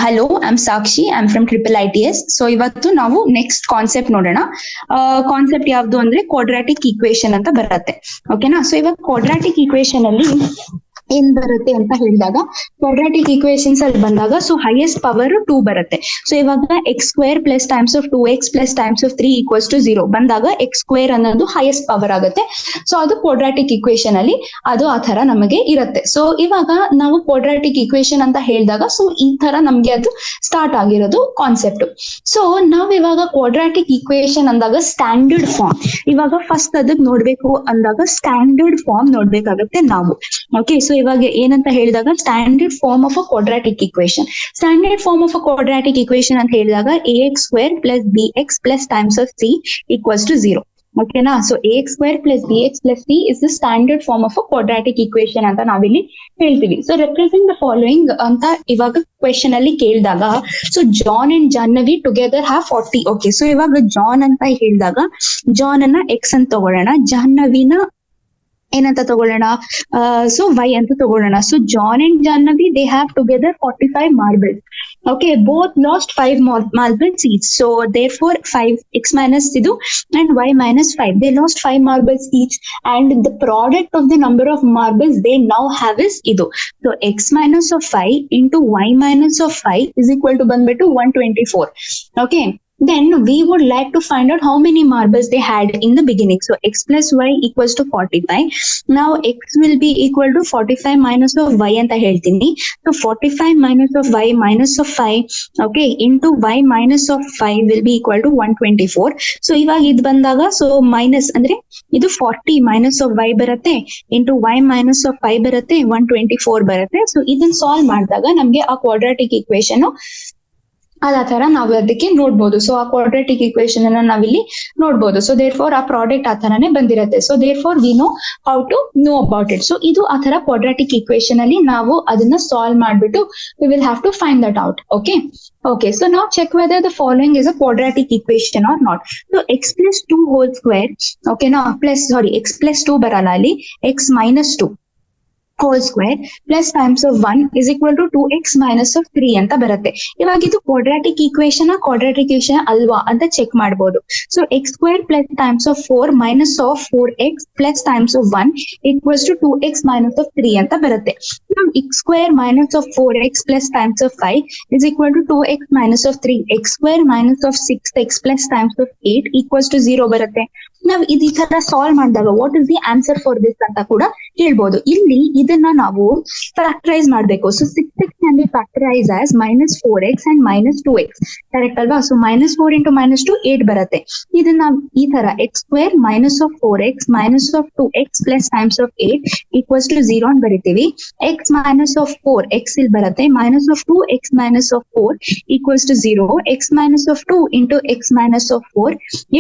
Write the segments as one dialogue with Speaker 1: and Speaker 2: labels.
Speaker 1: Hello, I'm Sakshi. I'm from triple ITS. So ಇವತ್ತು ನಾವು next concept ನೋಡೋಣ. Concept ಯಾವ್ದು ಅಂದ್ರೆ ಕ್ವಾಡ್ರಾಟಿಕ್ ಈಕ್ವೇಶನ್ ಅಂತ ಬರುತ್ತೆ. ಓಕೆನಾ? ಸೊ ಇವಾಗ ಕ್ವಾಡ್ರಾಟಿಕ್ ಈಕ್ವೇಶನ್ ಅಲ್ಲಿ ಏನ್ ಬರುತ್ತೆ ಅಂತ ಹೇಳಿದಾಗ, ಕ್ವಾಡ್ರಾಟಿಕ್ ಈಕ್ವೇಶನ್ಸ್ ಅಲ್ಲಿ ಬಂದಾಗ ಸೊ ಹೈಯೆಸ್ಟ್ ಪವರ್ 2 ಬರುತ್ತೆ. ಸೊ ಇವಾಗ x square plus times of 2x plus times of 3 equals to 0 ಬಂದಾಗ ಎಕ್ಸ್ ಸ್ಕ್ವೇರ್ ಅನ್ನೋದು ಹೈಯೆಸ್ಟ್ ಪವರ್ ಆಗುತ್ತೆ. ಸೊ ಅದು ಕ್ವಾಡ್ರಾಟಿಕ್ ಈಕ್ವೇಶನ್ ಅಲ್ಲಿ ಅದು ಆ ತರ ನಮಗೆ ಇರುತ್ತೆ. ಸೊ ಇವಾಗ ನಾವು ಕ್ವಾಡ್ರಾಟಿಕ್ ಈಕ್ವೇಶನ್ ಅಂತ ಹೇಳಿದಾಗ ಸೊ ಈ ತರ ನಮ್ಗೆ ಅದು ಸ್ಟಾರ್ಟ್ ಆಗಿರೋದು ಕಾನ್ಸೆಪ್ಟ್. ಸೊ ನಾವ್ ಇವಾಗ ಕ್ವಾಡ್ರಾಟಿಕ್ ಈಕ್ವೇಶನ್ ಅಂದಾಗ ಸ್ಟ್ಯಾಂಡರ್ಡ್ ಫಾರ್ಮ್, ಇವಾಗ ಫಸ್ಟ್ ಅದಕ್ಕೆ ನೋಡ್ಬೇಕು ಅಂದಾಗ ಸ್ಟ್ಯಾಂಡರ್ಡ್ ಫಾರ್ಮ್ ನೋಡ್ಬೇಕಾಗುತ್ತೆ ನಾವು. ಓಕೆ, ಸೊ ಇವಾಗ ಏನಂತ ಹೇಳಿದಾಗ standard form of a quadratic equation. Standard form of a quadratic equation ಅಂತ ಹೇಳಿದಾಗ ax square plus bx plus times of c equals to 0. ಓಕೆನಾ? So ax square plus bx plus c is the standard form of a quadratic equation ಅಂತ ನಾವಿಲ್ಲಿ ಹೇಳ್ತೀವಿ. So represent the following ಅಂತ ಇವಾಗ question ಅಲ್ಲಿ ಕೇಳಿದಾಗ, so John and Jahnavi together have 40. Okay, so ಇವಾಗ John ಅಂತ ಹೇಳಿದಾಗ ಜಾನ್ ಅನ್ನ ಎಕ್ಸ್ ಅಂತ ತಗೊಳ್ಳೋಣ, ಜಾಹ್ನವಿನ ಏನಂತ ತಗೊಳ್ಳೋಣ, ಸೊ ವೈ ಅಂತ ತಗೊಳ್ಳೋಣ. So John and Jahnavi they have together 45 marbles. Okay, both lost 5 marbles each. So therefore 5x minus idu and y minus 5. They lost 5 marbles each, and the product of the number of marbles they now have is idu. So x minus of 5 into y minus of 5 is equal to banbitu 124. Okay. Then we would like to find out how many marbles they had in the beginning. So x plus y equals to 45. Now x will be equal to 45 minus of y anta heltini. So 45 minus of y minus of 5, okay, into y minus of 5 will be equal to 124. So iವಾಗ ಇದು ಬಂದಾಗ so minus ಅಂದ್ರೆ ಇದು 40 minus of y ಬರುತ್ತೆ into y minus of 5 ಬರುತ್ತೆ 124 ಬರುತ್ತೆ. So ಇದನ್ನ solve ಮಾಡಿದಾಗ ನಮ್ಗೆ ಆ ಕ್ವಾಡ್ರಾಟಿಕ್ ಈಕ್ವೇಶನ್ ಅದ ತರ ನಾವು ಅದಕ್ಕೆ ನೋಡ್ಬೋದು. ಸೊ ಆ ಕ್ವಾಡ್ರಾಟಿಕ್ ಈಕ್ವೇಶನ್ ಅನ್ನ ನಾವಿಲ್ಲಿ ನೋಡ್ಬೋದು. ಸೊ ದೇರ್ ಫೋರ್ ಆ ಪ್ರಾಡಕ್ಟ್ ಆ ತರಾನೇ ಬಂದಿರುತ್ತೆ. So therefore we know how to know about it. So ಇದು ಆ ತರ ಕ್ವಾಡ್ರಾಟಿಕ್ ಈಕ್ವೇಶನ್ ಅಲ್ಲಿ ನಾವು ಅದನ್ನ ಸಾಲ್ವ್ ಮಾಡ್ಬಿಟ್ಟು we will have to find that out. Okay, so now check whether the following is a quadratic equation or not. So x plus 2 whole square, okay, now x plus 2 ಬರಲ್ಲ ಅಲ್ಲಿ, x minus 2 whole square plus times of 1 is equal to 2x minus of 3 ಅಂತ ಬರುತ್ತೆ. ಇವಾಗ ಇದು quadratic equation ಅಲ್ವಾ ಅಂತ check ಮಾಡಬಹುದು. So x square plus times of 4 minus of 4x plus times of 1 equals to 2x minus of 3 ಅಂತ ಬರುತ್ತೆ. X square minus of 4x plus times of 5 is equal to 2x minus of 3. x square minus of 6x plus times of 8 equals to 0 ಬರುತ್ತೆ. ನಾವ್ ಈ ತರ solve ಮಾಡಿದಾಗ what is the answer for this ಅಂತ ಕೂಡ ಹೇಳ್ಬೋದು. ಇಲ್ಲಿ ಇದನ್ನ ನಾವು ಫ್ಯಾಕ್ಟರೈಸ್ ಮಾಡ್ಬೇಕು. So 6x can be factorized as minus 4x and minus 2x. Correct ಅಲ್ವಾ? ಸೊ minus 4 into minus 2 8 ಬರುತ್ತೆ. ಇದನ್ನ ಈ ತರ x square minus of 4x minus of 2x plus times of 8 equals to 0 ಅಂತ ಬರಿತೀವಿ. x minus of 4 x ಇಲ್ಲಿ ಬರುತ್ತೆ, minus of 2 x minus of 4 equals to 0. x minus of 2 into x minus of 4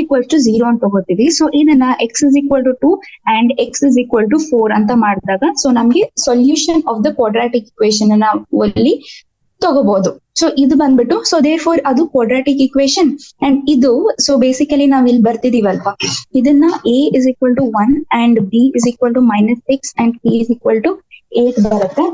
Speaker 1: equals to 0 ಅಂತ ತಗೋತೀವಿ. So ಇದನ್ನ x is equal to 2 and x is equal to 4 ಅಂತ ಮಾಡಿದಾಗ so ನಮ್ಗೆ solution of the quadratic equation ಅನ್ನ ಅಲ್ಲಿ ತಗೋಬಹುದು. So ಇದು ಬಂದ್ಬಿಟ್ಟು ಸೊ ದೇರ್ ಫೋರ್ ಅದು ಕ್ವಾಡ್ರಾಟಿಕ್ ಈಕ್ವೇಶನ್. ಅಂಡ್ ಇದು ಸೊ ಬೇಸಿಕಲಿ ನಾವ್ ಇಲ್ಲಿ ಬರ್ತಿದೀವಲ್ವಾ, ಇದನ್ನ a is equal to 1 and b is equal to minus 6 and c is equal to 8 ಬರುತ್ತೆ.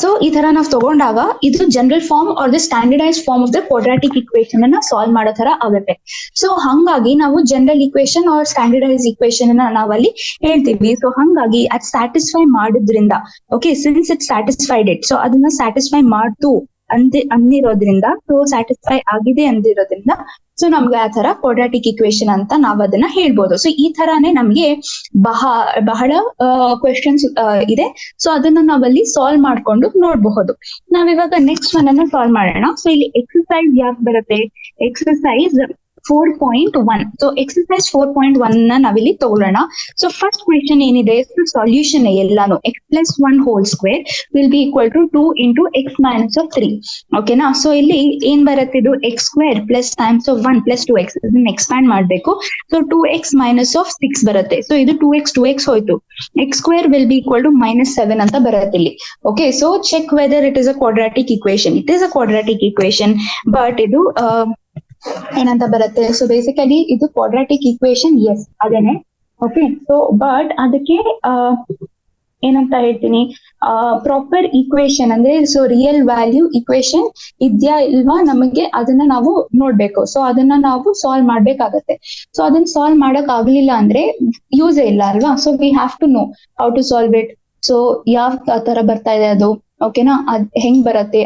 Speaker 1: ಸೊ ಈ ತರ ನಾವು ತಗೊಂಡಾಗ ಇದು general form or the standardise form of the quadratic equation ಅನ್ನ ಸಾಲ್ವ್ ಮಾಡೋ ತರ ಆಗುತ್ತೆ. ಸೊ ಹಂಗಾಗಿ ನಾವು general equation or standardise equation ಅನ್ನ ನಾವಲ್ಲಿ ಹೇಳ್ತೀವಿ. ಸೊ ಹಂಗಾಗಿ ಅದ್ ಸ್ಯಾಟಿಸ್ಫೈ ಮಾಡೋದ್ರಿಂದ, okay, since it satisfied it, so ಅದನ್ನ ಸ್ಯಾಟಿಸ್ಫೈ ಮಾಡ್ತು ಅಂದಿರೋದ್ರಿಂದ, ಸೊ ಸ್ಯಾಟಿಸ್ಫೈ ಆಗಿದೆ ಅಂದಿರೋದ್ರಿಂದ ಸೊ ನಮ್ಗೆ ಆ ತರ ಕ್ವಾಡ್ರಾಟಿಕ್ ಈಕ್ವೇಶನ್ ಅಂತ ನಾವ್ ಅದನ್ನ ಹೇಳ್ಬೋದು. ಸೊ ಈ ತರಾನೇ ನಮ್ಗೆ ಬಹಳ ಕ್ವೆಶನ್ಸ್ ಇದೆ. ಸೊ ಅದನ್ನ ನಾವಲ್ಲಿ ಸಾಲ್ವ್ ಮಾಡ್ಕೊಂಡು ನೋಡ್ಬಹುದು. ನಾವಿವಾಗ ನೆಕ್ಸ್ಟ್ ಒನ್ ಅನ್ನ ಸಾಲ್ವ್ ಮಾಡೋಣ. ಸೊ ಇಲ್ಲಿ ಎಕ್ಸರ್ಸೈಸ್ ಯಾಕೆ ಬರುತ್ತೆ, ಎಕ್ಸರ್ಸೈಸ್ 4.1. ಸೊ ಎಕ್ಸರ್ಸೈಸ್ 4.1 ನ ನಾವಿಲ್ಲಿ ತಗೊಳ್ಳೋಣ. ಸೊ ಫಸ್ಟ್ ಕ್ವೆಶನ್ ಏನಿದೆ, ಸೊಲ್ಯೂಷನ್ ಎಲ್ಲಾನು x plus 1 whole square will be equal to 2 into x minus of 3. ಓಕೆನಾ? ಸೊ ಇಲ್ಲಿ ಏನ್ ಬರುತ್ತೆ, ಇದು x square plus times of 1 plus 2x ಇದನ್ನ ಎಕ್ಸ್ಪ್ಯಾಂಡ್ ಮಾಡ್ಬೇಕು. ಸೊ 2x minus of 6 ಬರುತ್ತೆ. ಸೊ ಇದು 2x ಹೋಯ್ತು. x square will be equal to minus 7 ಅಂತ ಬರುತ್ತೆ ಇಲ್ಲಿ. Okay, so check whether it is a quadratic equation. It is a quadratic equation, but ಇದು ಏನಂತ ಬರುತ್ತೆ, ಸೊ ಬೇಸಿಕಲಿ ಇದು ಕ್ವಾಡ್ರಾಟಿಕ್ ಈಕ್ವೇಶನ್, ಎಸ್ ಅದೇನೆ. ಓಕೆ, ಸೊ ಬಟ್ ಅದಕ್ಕೆ ಏನಂತ ಹೇಳ್ತೀನಿ, ಪ್ರಾಪರ್ ಈಕ್ವೇಶನ್ ಅಂದ್ರೆ ಸೊ ರಿಯಲ್ ವ್ಯಾಲ್ಯೂ ಈಕ್ವೇಶನ್ ಇದ್ಯಾ ಇಲ್ವಾ ನಮಗೆ ಅದನ್ನ ನಾವು ನೋಡ್ಬೇಕು. ಸೊ ಅದನ್ನ ನಾವು ಸಾಲ್ವ್ ಮಾಡ್ಬೇಕಾಗತ್ತೆ. ಸೊ ಅದನ್ನ ಸಾಲ್ವ್ ಮಾಡಕ್ ಆಗ್ಲಿಲ್ಲ ಅಂದ್ರೆ ಯೂಸೇ ಇಲ್ಲ ಅಲ್ವಾ. So we have to know how to solve it. So ಯಾವ ತರ ಬರ್ತಾ ಇದೆ ಅದು, ಓಕೆನಾ, ಅದ್ ಹೆಂಗ್ ಬರತ್ತೆ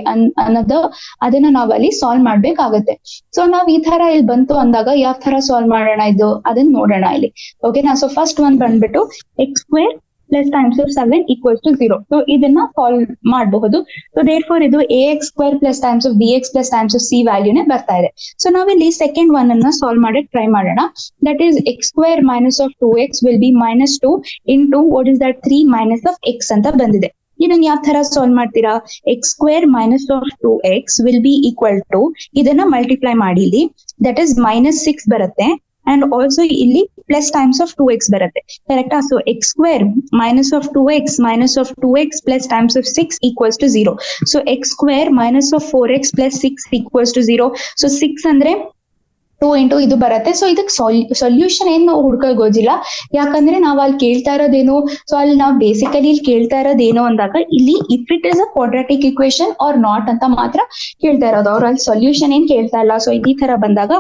Speaker 1: ಅನ್ನೋದು ಅದನ್ನ ನಾವ್ ಅಲ್ಲಿ ಸಾಲ್ವ್ ಮಾಡ್ಬೇಕಾಗತ್ತೆ. ಸೊ ನಾವ್ ಈ ತರ ಇಲ್ಲಿ ಬಂತು ಅಂದಾಗ ಯಾವ ತರ ಸಾಲ್ವ್ ಮಾಡೋಣ ಇದು ಅದನ್ನ ನೋಡೋಣ ಇಲ್ಲಿ, ಓಕೆನಾ. ಸೊ ಫಸ್ಟ್ ಒಂದ್ ಬಂದ್ಬಿಟ್ಟು x square plus times of 7 equals to 0. So ಇದನ್ನ ಸಾಲ್ವ್ ಮಾಡಬಹುದು. ಸೊ ದೇರ್ ಫೋರ್ ಇದು a x square plus times of b x plus times of c ವ್ಯಾಲ್ಯೂನೇ ಬರ್ತಾ ಇದೆ. ಸೊ ನಾವಿಲ್ಲಿ ಸೆಕೆಂಡ್ ಒನ್ ಅನ್ನ ಸಾಲ್ವ್ ಮಾಡಕ್ ಟ್ರೈ ಮಾಡೋಣ. That is x square minus of 2x will be minus 2 into what is that 3 minus of x ಅಂತ ಬಂದಿದೆ. ಇದನ್ನ ಯಾವ ತರ ಸಾಲ್ವ್ ಮಾಡ್ತೀರಾ, x square minus of 2x will be equal to ಇದನ್ನ ಮಲ್ಟಿಪ್ಲೈ ಮಾಡಿ ಇಲ್ಲಿ, ದಟ್ ಇಸ್ ಮೈನಸ್ 6 ಬರುತ್ತೆ. ಅಂಡ್ ಆಲ್ಸೋ ಇಲ್ಲಿ ಪ್ಲಸ್ ಟೈಮ್ಸ್ ಆಫ್ 2x ಬರುತ್ತೆ, ಕರೆಕ್ಟಾ. So x square minus of 2x plus times of 6 equals to 0. So x square minus of 4x plus 6 equals to 0. So 6 ಅಂದ್ರೆ 2 into ಇದು ಬರುತ್ತೆ. So ಇದಕ್ಕೆ solution ಏನು ಹುಡ್ಕೋಗೋದಿಲ್ಲ, ಯಾಕಂದ್ರೆ ನಾವ್ ಅಲ್ಲಿ ಕೇಳ್ತಾ ಇರೋದೇನು, ಸೊ ಅಲ್ಲಿ ನಾವು ಬೇಸಿಕಲಿ ಇಲ್ಲಿ ಕೇಳ್ತಾ ಇರೋದೇನು ಅಂದಾಗ ಇಲ್ಲಿ if it is a quadratic equation or not ಅಂತ ಮಾತ್ರ ಕೇಳ್ತಾ ಇರೋದು. ಅವ್ರು ಅಲ್ಲಿ ಸೊಲ್ಯೂಷನ್ ಏನ್ ಕೇಳ್ತಾ ಇಲ್ಲ. ಸೊ ಈ ತರ ಬಂದಾಗ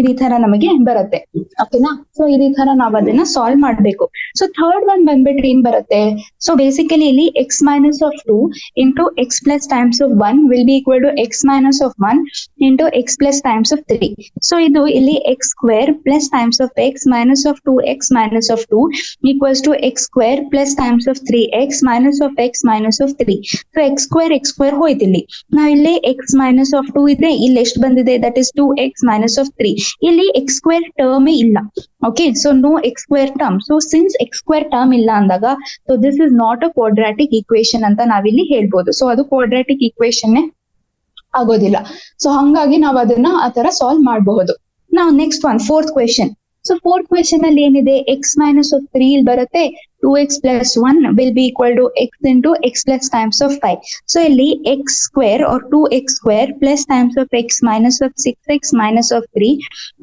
Speaker 1: ಈ ತರ ನಮಗೆ ಬರುತ್ತೆ, ಓಕೆನಾ. ಸೊ ಈ ತರ ನಾವ್ ಅದನ್ನ ಸಾಲ್ವ್ ಮಾಡ್ಬೇಕು. ಸೊ ಥರ್ಡ್ ಒನ್ ಬಂದ್ಬಿಟ್ಟು ಏನ್ ಬರುತ್ತೆ, ಸೊ ಬೇಸಿಕಲಿ ಇಲ್ಲಿ x minus of 2 into x plus times of 1 will be equal to x minus of 1 into x plus times of 3. So ಇದು ಇಲ್ಲಿ x square plus times of x minus of 2x minus of 2 equals to x square plus times of 3x minus of x minus of 3. So x square ಹೋಯ್ತು. ಇಲ್ಲಿ ನಾವ್ ಇಲ್ಲಿ x minus of 2 ಇದೆ, ಇಲ್ಲಿ ಎಷ್ಟು ಬಂದಿದೆ, that is 2x minus of 3. ಇಲ್ಲಿ x square term ಇಲ್ಲ, okay. So no x square term. So since x square term ಇಲ್ಲ ಅಂದಾಗ so this is not a quadratic equation ಅಂತ ನಾವಿಲ್ಲಿ ಹೇಳ್ಬೋದು. ಸೊ ಅದು ಕ್ವಾಡ್ರಾಟಿಕ್ ಈಕ್ವೇಶನ್ ಆಗೋದಿಲ್ಲ. ಸೊ ಹಂಗಾಗಿ ನಾವ್ ಅದನ್ನ ಆ ತರ ಸಾಲ್ವ್ ಮಾಡಬಹುದು. ನಾವು next one fourth question. So fourth question ಅಲ್ಲಿ ಏನಿದೆ, ಎಕ್ಸ್ ಮೈನಸ್ ಆಫ್ 3 ಇಲ್ಲಿ ಬರುತ್ತೆ, 2x plus 1 will be equal to x into x plus times of 5. So ಇಲ್ಲಿ x square or 2x square plus times of x minus of 6x minus of 3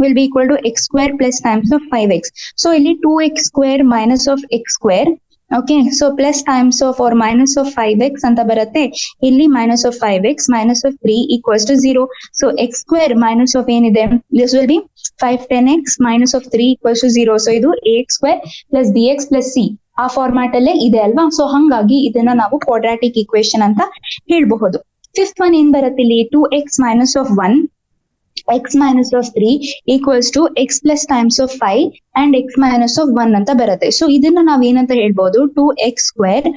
Speaker 1: will be equal to x square plus times of 5x. So ಇಲ್ಲಿ 2x square minus of x square, okay, so plus times of or minus of 5x ಅಂತ ಬರುತ್ತೆ. ಇಲ್ಲಿ minus of 5x minus of 3 equals to 0. So x square minus of ಏನಿದೆ, this will be 510x minus of 3 equals to 0. So ಇದು ax square plus bx plus c ಆ format ಅಲ್ಲೇ ಇದೆ ಅಲ್ವಾ. So ಹಂಗಾಗಿ ಇದನ್ನ ನಾವು ಕ್ವಾಡ್ರಾಟಿಕ್ ಈಕ್ವೇಶನ್ ಅಂತ ಹೇಳ್ಬಹುದು. ಫಿಫ್ತ್ ಒನ್ ಏನ್ ಬರುತ್ತೆ ಇಲ್ಲಿ, 2x minus of 1 x minus of 3 equals to x plus times of 5 and x minus of 1 ಅಂತ ಬರುತ್ತೆ. ಸೊ ಇದನ್ನ ನಾವ್ ಏನಂತ ಹೇಳ್ಬಹುದು, 2x square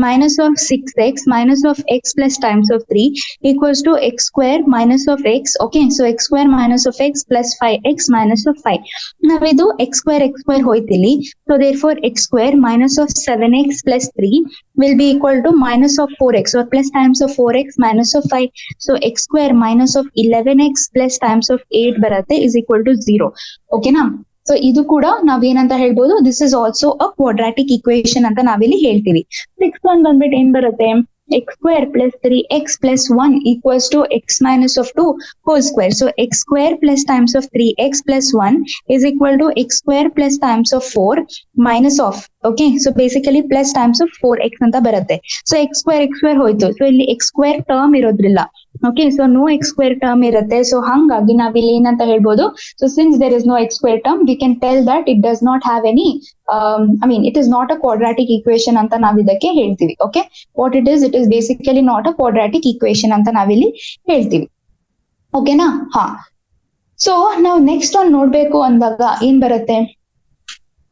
Speaker 1: minus of 6x minus of x plus times of 3 equals to x square minus of x. Okay, so x square minus of x plus 5x minus of 5. ನಾವಿದು x square ಹೋಯ್ತಿಲ್ಲಿ. So therefore x square minus of 7x plus 3 will be equal to minus of 4x or plus times of 4x minus of 5. So x square minus of 11x plus times of 8 ಬರುತ್ತೆ is equal to 0. ಓಕೆನಾ. So ಇದು ಕೂಡ ನಾವೇನಂತ ಹೇಳ್ಬೋದು, this is also a quadratic equation ಅಂತ ನಾವಿಲ್ಲಿ ಹೇಳ್ತೀವಿ. Next one ಬಂದ್ಬಿಟ್ಟು ಏನ್ ಬರುತ್ತೆ, x square plus 3x plus 1 equals to x minus of 2 whole square. So x square plus times of 3x plus 1 is equal to x square plus times of 4 minus of, okay, so basically plus times of 4x ಅಂತ ಬರುತ್ತೆ. So x square ಹೋಯ್ತು. So ಇಲ್ಲಿ x square term ಇರೋದ್ರಿಲ್ಲ, okay, so no x square term ಇರುತ್ತೆ. So ಹಂಗಾಗಿ ನಾವಿಲ್ಲಿ ಏನಂತ ಹೇಳ್ಬೋದು, so since there is no x square term we can tell that it does not have any it is not a quadratic equation ಅಂತ ನಾವ್ ಇದಕ್ಕೆ ಹೇಳ್ತೀವಿ. Okay, what it is basically not a quadratic equation ಅಂತ ನಾವಿಲ್ಲಿ ಹೇಳ್ತೀವಿ. ಓಕೆನಾ. ಹಾ, so ನಾವು ನೆಕ್ಸ್ಟ್ ಒನ್ ನೋಡ್ಬೇಕು ಅಂದಾಗ ಏನ್ ಬರುತ್ತೆ,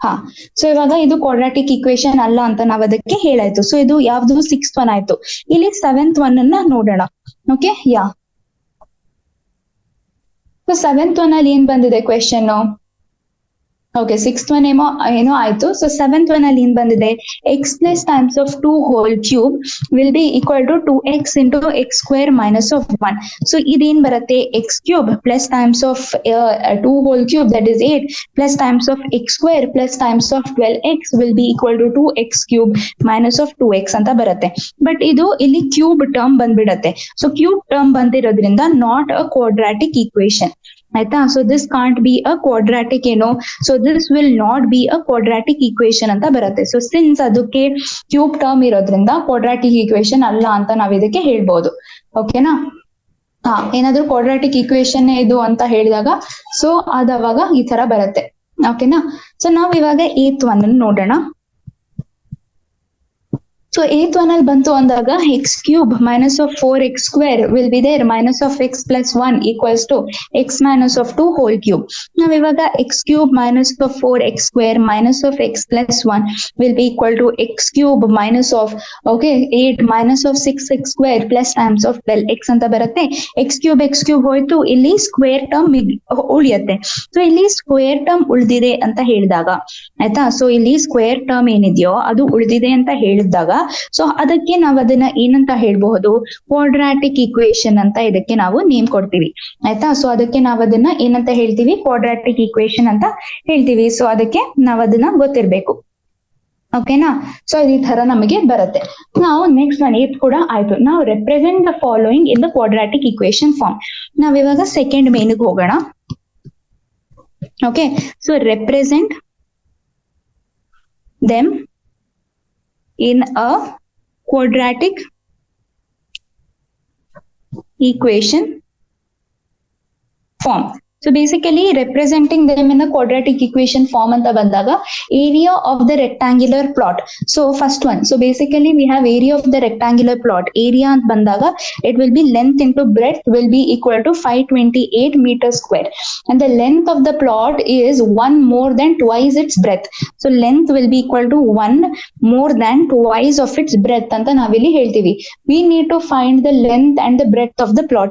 Speaker 1: ಹಾ, ಸೊ ಇವಾಗ ಇದು ಕ್ವಾಡ್ರಾಟಿಕ್ ಈಕ್ವೇಶನ್ ಅಲ್ಲ ಅಂತ ನಾವ್ ಅದಕ್ಕೆ ಹೇಳಾಯ್ತು. ಸೊ ಇದು ಯಾವ್ದು 6th ಒನ್ ಆಯ್ತು. ಇಲ್ಲಿ 7th ಒನ್ ಅನ್ನ ನೋಡೋಣ. ಓಕೆ, ಯಾ, ಸೊ 7th ಒನ್ ಅಲ್ಲಿ ಏನ್ ಬಂದಿದೆ ಕ್ವೆಶನ್, ಓಕೆ, 6th ಒನ್ ಏನೋ ಆಯ್ತು. ಸೊ 7th ಒನ್ ಅಲ್ಲಿ ಏನ್ ಬಂದಿದೆ, x plus times of 2 whole cube will be equal to 2x into x square minus of 1. So ಇದೇನ್ ಬರುತ್ತೆ, x cube plus times of 2 whole cube that is 8 plus times of x square plus times of 12x will be equal to 2x cube minus of 2x ಅಂತ ಬರುತ್ತೆ. But ಇದು ಇಲ್ಲಿ cube term ಬಂದ್ಬಿಡತ್ತೆ. So cube term ಬಂದಿರೋದ್ರಿಂದ not a quadratic equation. ಆಯ್ತಾ. So this can't be a quadratic ಏನೋ, so this will not be a quadratic equation ಅಂತ ಬರುತ್ತೆ. ಸೊ ಸಿನ್ಸ್ ಅದಕ್ಕೆ ಕ್ಯೂಬ್ ಟರ್ಮ್ ಇರೋದ್ರಿಂದ ಕ್ವಾಡ್ರಾಟಿಕ್ ಈಕ್ವೇಶನ್ ಅಲ್ಲ ಅಂತ ನಾವ್ ಇದಕ್ಕೆ ಹೇಳ್ಬೋದು. ಓಕೆನಾ. ಏನಾದ್ರೂ ಕ್ವಾಡ್ರಾಟಿಕ್ ಈಕ್ವೇಶನ್ ಇದು ಅಂತ ಹೇಳಿದಾಗ ಸೊ ಅವಾಗ ಈ ತರ ಬರುತ್ತೆ. ಓಕೆನಾ. ಸೊ ನಾವ್ ಇವಾಗ 8th ಒನ್ ನೋಡೋಣ. ಸೊ 8th ಒನ್ ಅಲ್ಲಿ ಬಂತು ಅಂದಾಗ x cube minus of 4x square will be there minus of x plus 1 equals to x minus of 2 whole cube. ನಾವ್ ಇವಾಗ x cube minus of 4x square minus of x plus 1 will be equal to x cube minus of 8 minus of 6x square plus times of 12x ಅಂತ ಬರುತ್ತೆ. X cube ಹೋಯ್ತು, ಇಲ್ಲಿ square term ಉಳಿಯುತ್ತೆ. So ಇಲ್ಲಿ square term ಉಳಿದಿದೆ ಅಂತ ಹೇಳಿದಾಗ ಆಯ್ತಾ. ಸೊ ಇಲ್ಲಿ ಸ್ಕ್ವೇರ್ ಟರ್ಮ್ ಏನಿದೆಯೋ ಅದು ಉಳಿದಿದೆ ಅಂತ ಹೇಳಿದಾಗ ಸೊ ಅದಕ್ಕೆ ನಾವು ಅದನ್ನ ಏನಂತ ಹೇಳ್ಬಹುದು, ಕ್ವಾಡ್ರಾಟಿಕ್ ಈಕ್ವೇಶನ್ ಅಂತ ಇದಕ್ಕೆ ನಾವು ನೇಮ್ ಕೊಡ್ತೀವಿ. ಆಯ್ತಾ. ಸೊ ಅದಕ್ಕೆ ನಾವ್ ಅದನ್ನ ಏನಂತ ಹೇಳ್ತೀವಿ, ಕ್ವಾಡ್ರಾಟಿಕ್ ಈಕ್ವೇಶನ್ ಅಂತ ಹೇಳ್ತೀವಿ. ಸೊ ಅದಕ್ಕೆ ನಾವ್ ಅದನ್ನ ಗೊತ್ತಿರ್ಬೇಕು. ಓಕೆನಾ. ಸೊ ಈ ತರ ನಮಗೆ ಬರುತ್ತೆ. ನಾವು ನೆಕ್ಸ್ಟ್ ಒನ್ 8th ಕೂಡ ಆಯ್ತು. ನಾವು represent the following in the quadratic equation form. ನಾವ್ ಇವಾಗ ಸೆಕೆಂಡ್ ಮೇನ್ಗೆ ಹೋಗೋಣ. Okay. So represent them in a quadratic equation form. So basically representing them in a quadratic equation form anta bandaga area of the rectangular plot. So first one, so basically we have area of the rectangular plot. Area ant bandaga it will be length into breadth will be equal to 528 meters square, and the length of the plot is 1 more than twice its breadth. So length will be equal to 1 more than twice of its breadth anta navilli heltivi. We need to find the length and the breadth of the plot.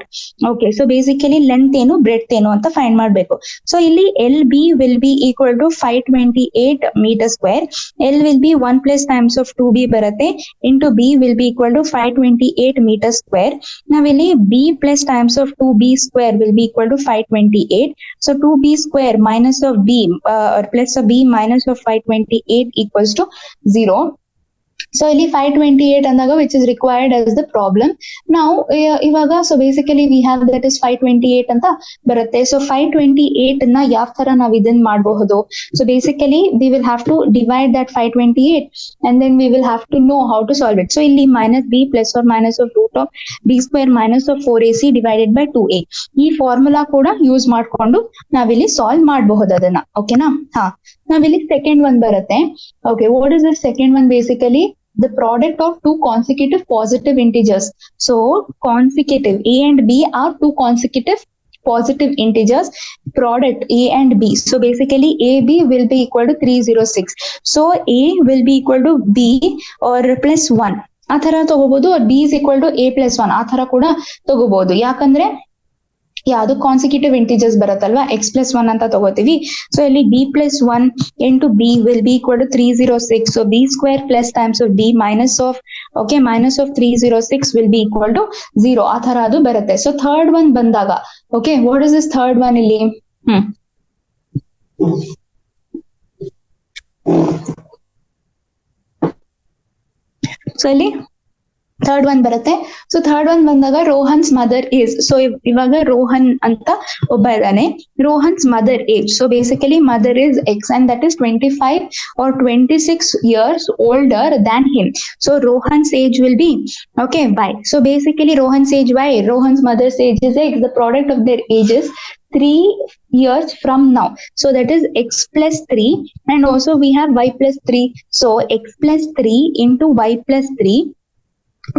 Speaker 1: Okay, so basically length enu breadth enu anta find ಮಾಡಬೇಕು. So ಇಲ್ಲಿ L B will be equal to 528 meter square. L will be 1 plus times of 2b ಬರುತ್ತೆ, into B will be equal to 528 meter square. ನಾವಿಲ್ಲಿ B plus times of 2b square will be equal to 528. So 2b square minus of B plus B minus of 528 equals to 0. So ಇಲ್ಲಿ 528 ಅಂದಾಗ which is required as the problem. ನಾವು ಇವಾಗ so basically we have that is 528 ಅಂತ ಬರುತ್ತೆ. So 528 ನ ಯಾವ ತರ ನಾವು ಇದನ್ನ ಮಾಡಬಹುದು. So basically we will have to divide that 528 and then we will have to know how to solve it. So ಇಲ್ಲಿ minus B plus or minus of root of B square minus of 4ac divided by 2a. ಈ formula ಕೂಡ use ಮಾಡ್ಕೊಂಡು ನಾವಿಲ್ಲಿ solve ಮಾಡಬಹುದು ಅದನ್ನ. ಓಕೆನಾ. ನಾವಿಲ್ಲಿ second one ಬರುತ್ತೆ. Okay, what is the second one? Basically the product of two consecutive positive integers. So consecutive a and b are two consecutive positive integers. Product a and b. So basically ab will be equal to 306. So a will be equal to b or plus 1 ಆ ತರ ತಗೋಬಹುದು. b is equal to a plus 1 ಆ ತರ ಕೂಡ ತಗೋಬಹುದು. ಯಾಕಂದ್ರೆ ಯಾವ್ದು consecutive integers ಬರುತ್ತಲ್ವಾ, ಎಕ್ಸ್ ಪ್ಲಸ್ 1 ಅಂತ ತಗೋತೀವಿ. ಸೊ ಇಲ್ಲಿ b plus 1 into B will be equal to 306. So b square plus times of b minus of minus of 306 will be equal to 0 ಆ ತರ ಅದು ಬರುತ್ತೆ. ಸೊ ಥರ್ಡ್ ಒನ್ ಬಂದಾಗ okay, what is this third one ಇಲ್ಲಿ? So ಇಲ್ಲಿ third one ಬರುತ್ತೆ. So third one ಬಂದಾಗ Rohan's mother age. So ಇವಾಗ ರೋಹನ್ ಅಂತ ಒಬ್ಬ ಇದ್ದಾನೆ. Rohan's mother age. So basically mother is X and that is 25 or 26 years older than him. So Rohan's age will be y. So basically Rohan's age y, Rohan's mother's age is x. The product of their ages 3 years from now. So that is x plus 3 and also we have y plus 3. So x plus 3 into y plus 3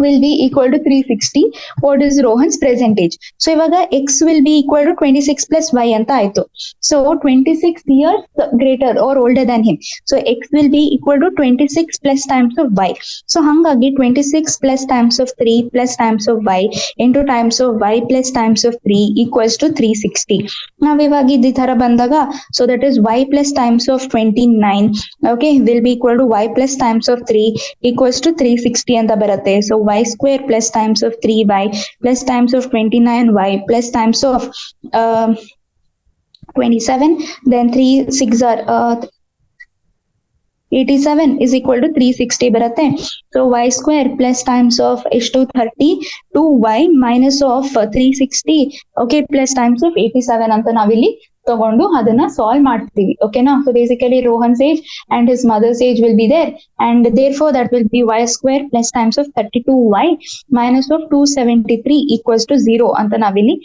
Speaker 1: will be equal to 360. What is Rohan's present age? So ivaga x will be equal to 26 plus y anta aitu. So 26 years greater or older than him. So x will be equal to 26 plus times of y. So hangagi 26 plus times of 3 plus times of y into times of y plus times of 3 equals to 360. Now ivagi idi tara bandaga, so that is y plus times of 29 will be equal to y plus times of 3 equals to 360 anta barutte. So y square plus times of 3y plus times of 29y plus times of 27, then 3 6 are 87 is equal to 360 ಬರುತ್ತೆ. So y square plus times of ಎಷ್ಟು 32y minus of 360 okay plus times of 87 ಅಂತ ನಾವಿಲ್ಲಿ ತಗೊಂಡು ಅದನ್ನ solve ಮಾಡ್ತೀವಿ ಓಕೆನಾ. So basically Rohan's age and his mother's age will be there and therefore that will be y square plus times of 32y minus of 273 equals to 0 ಅಂತ ನಾವಿಲ್ಲಿ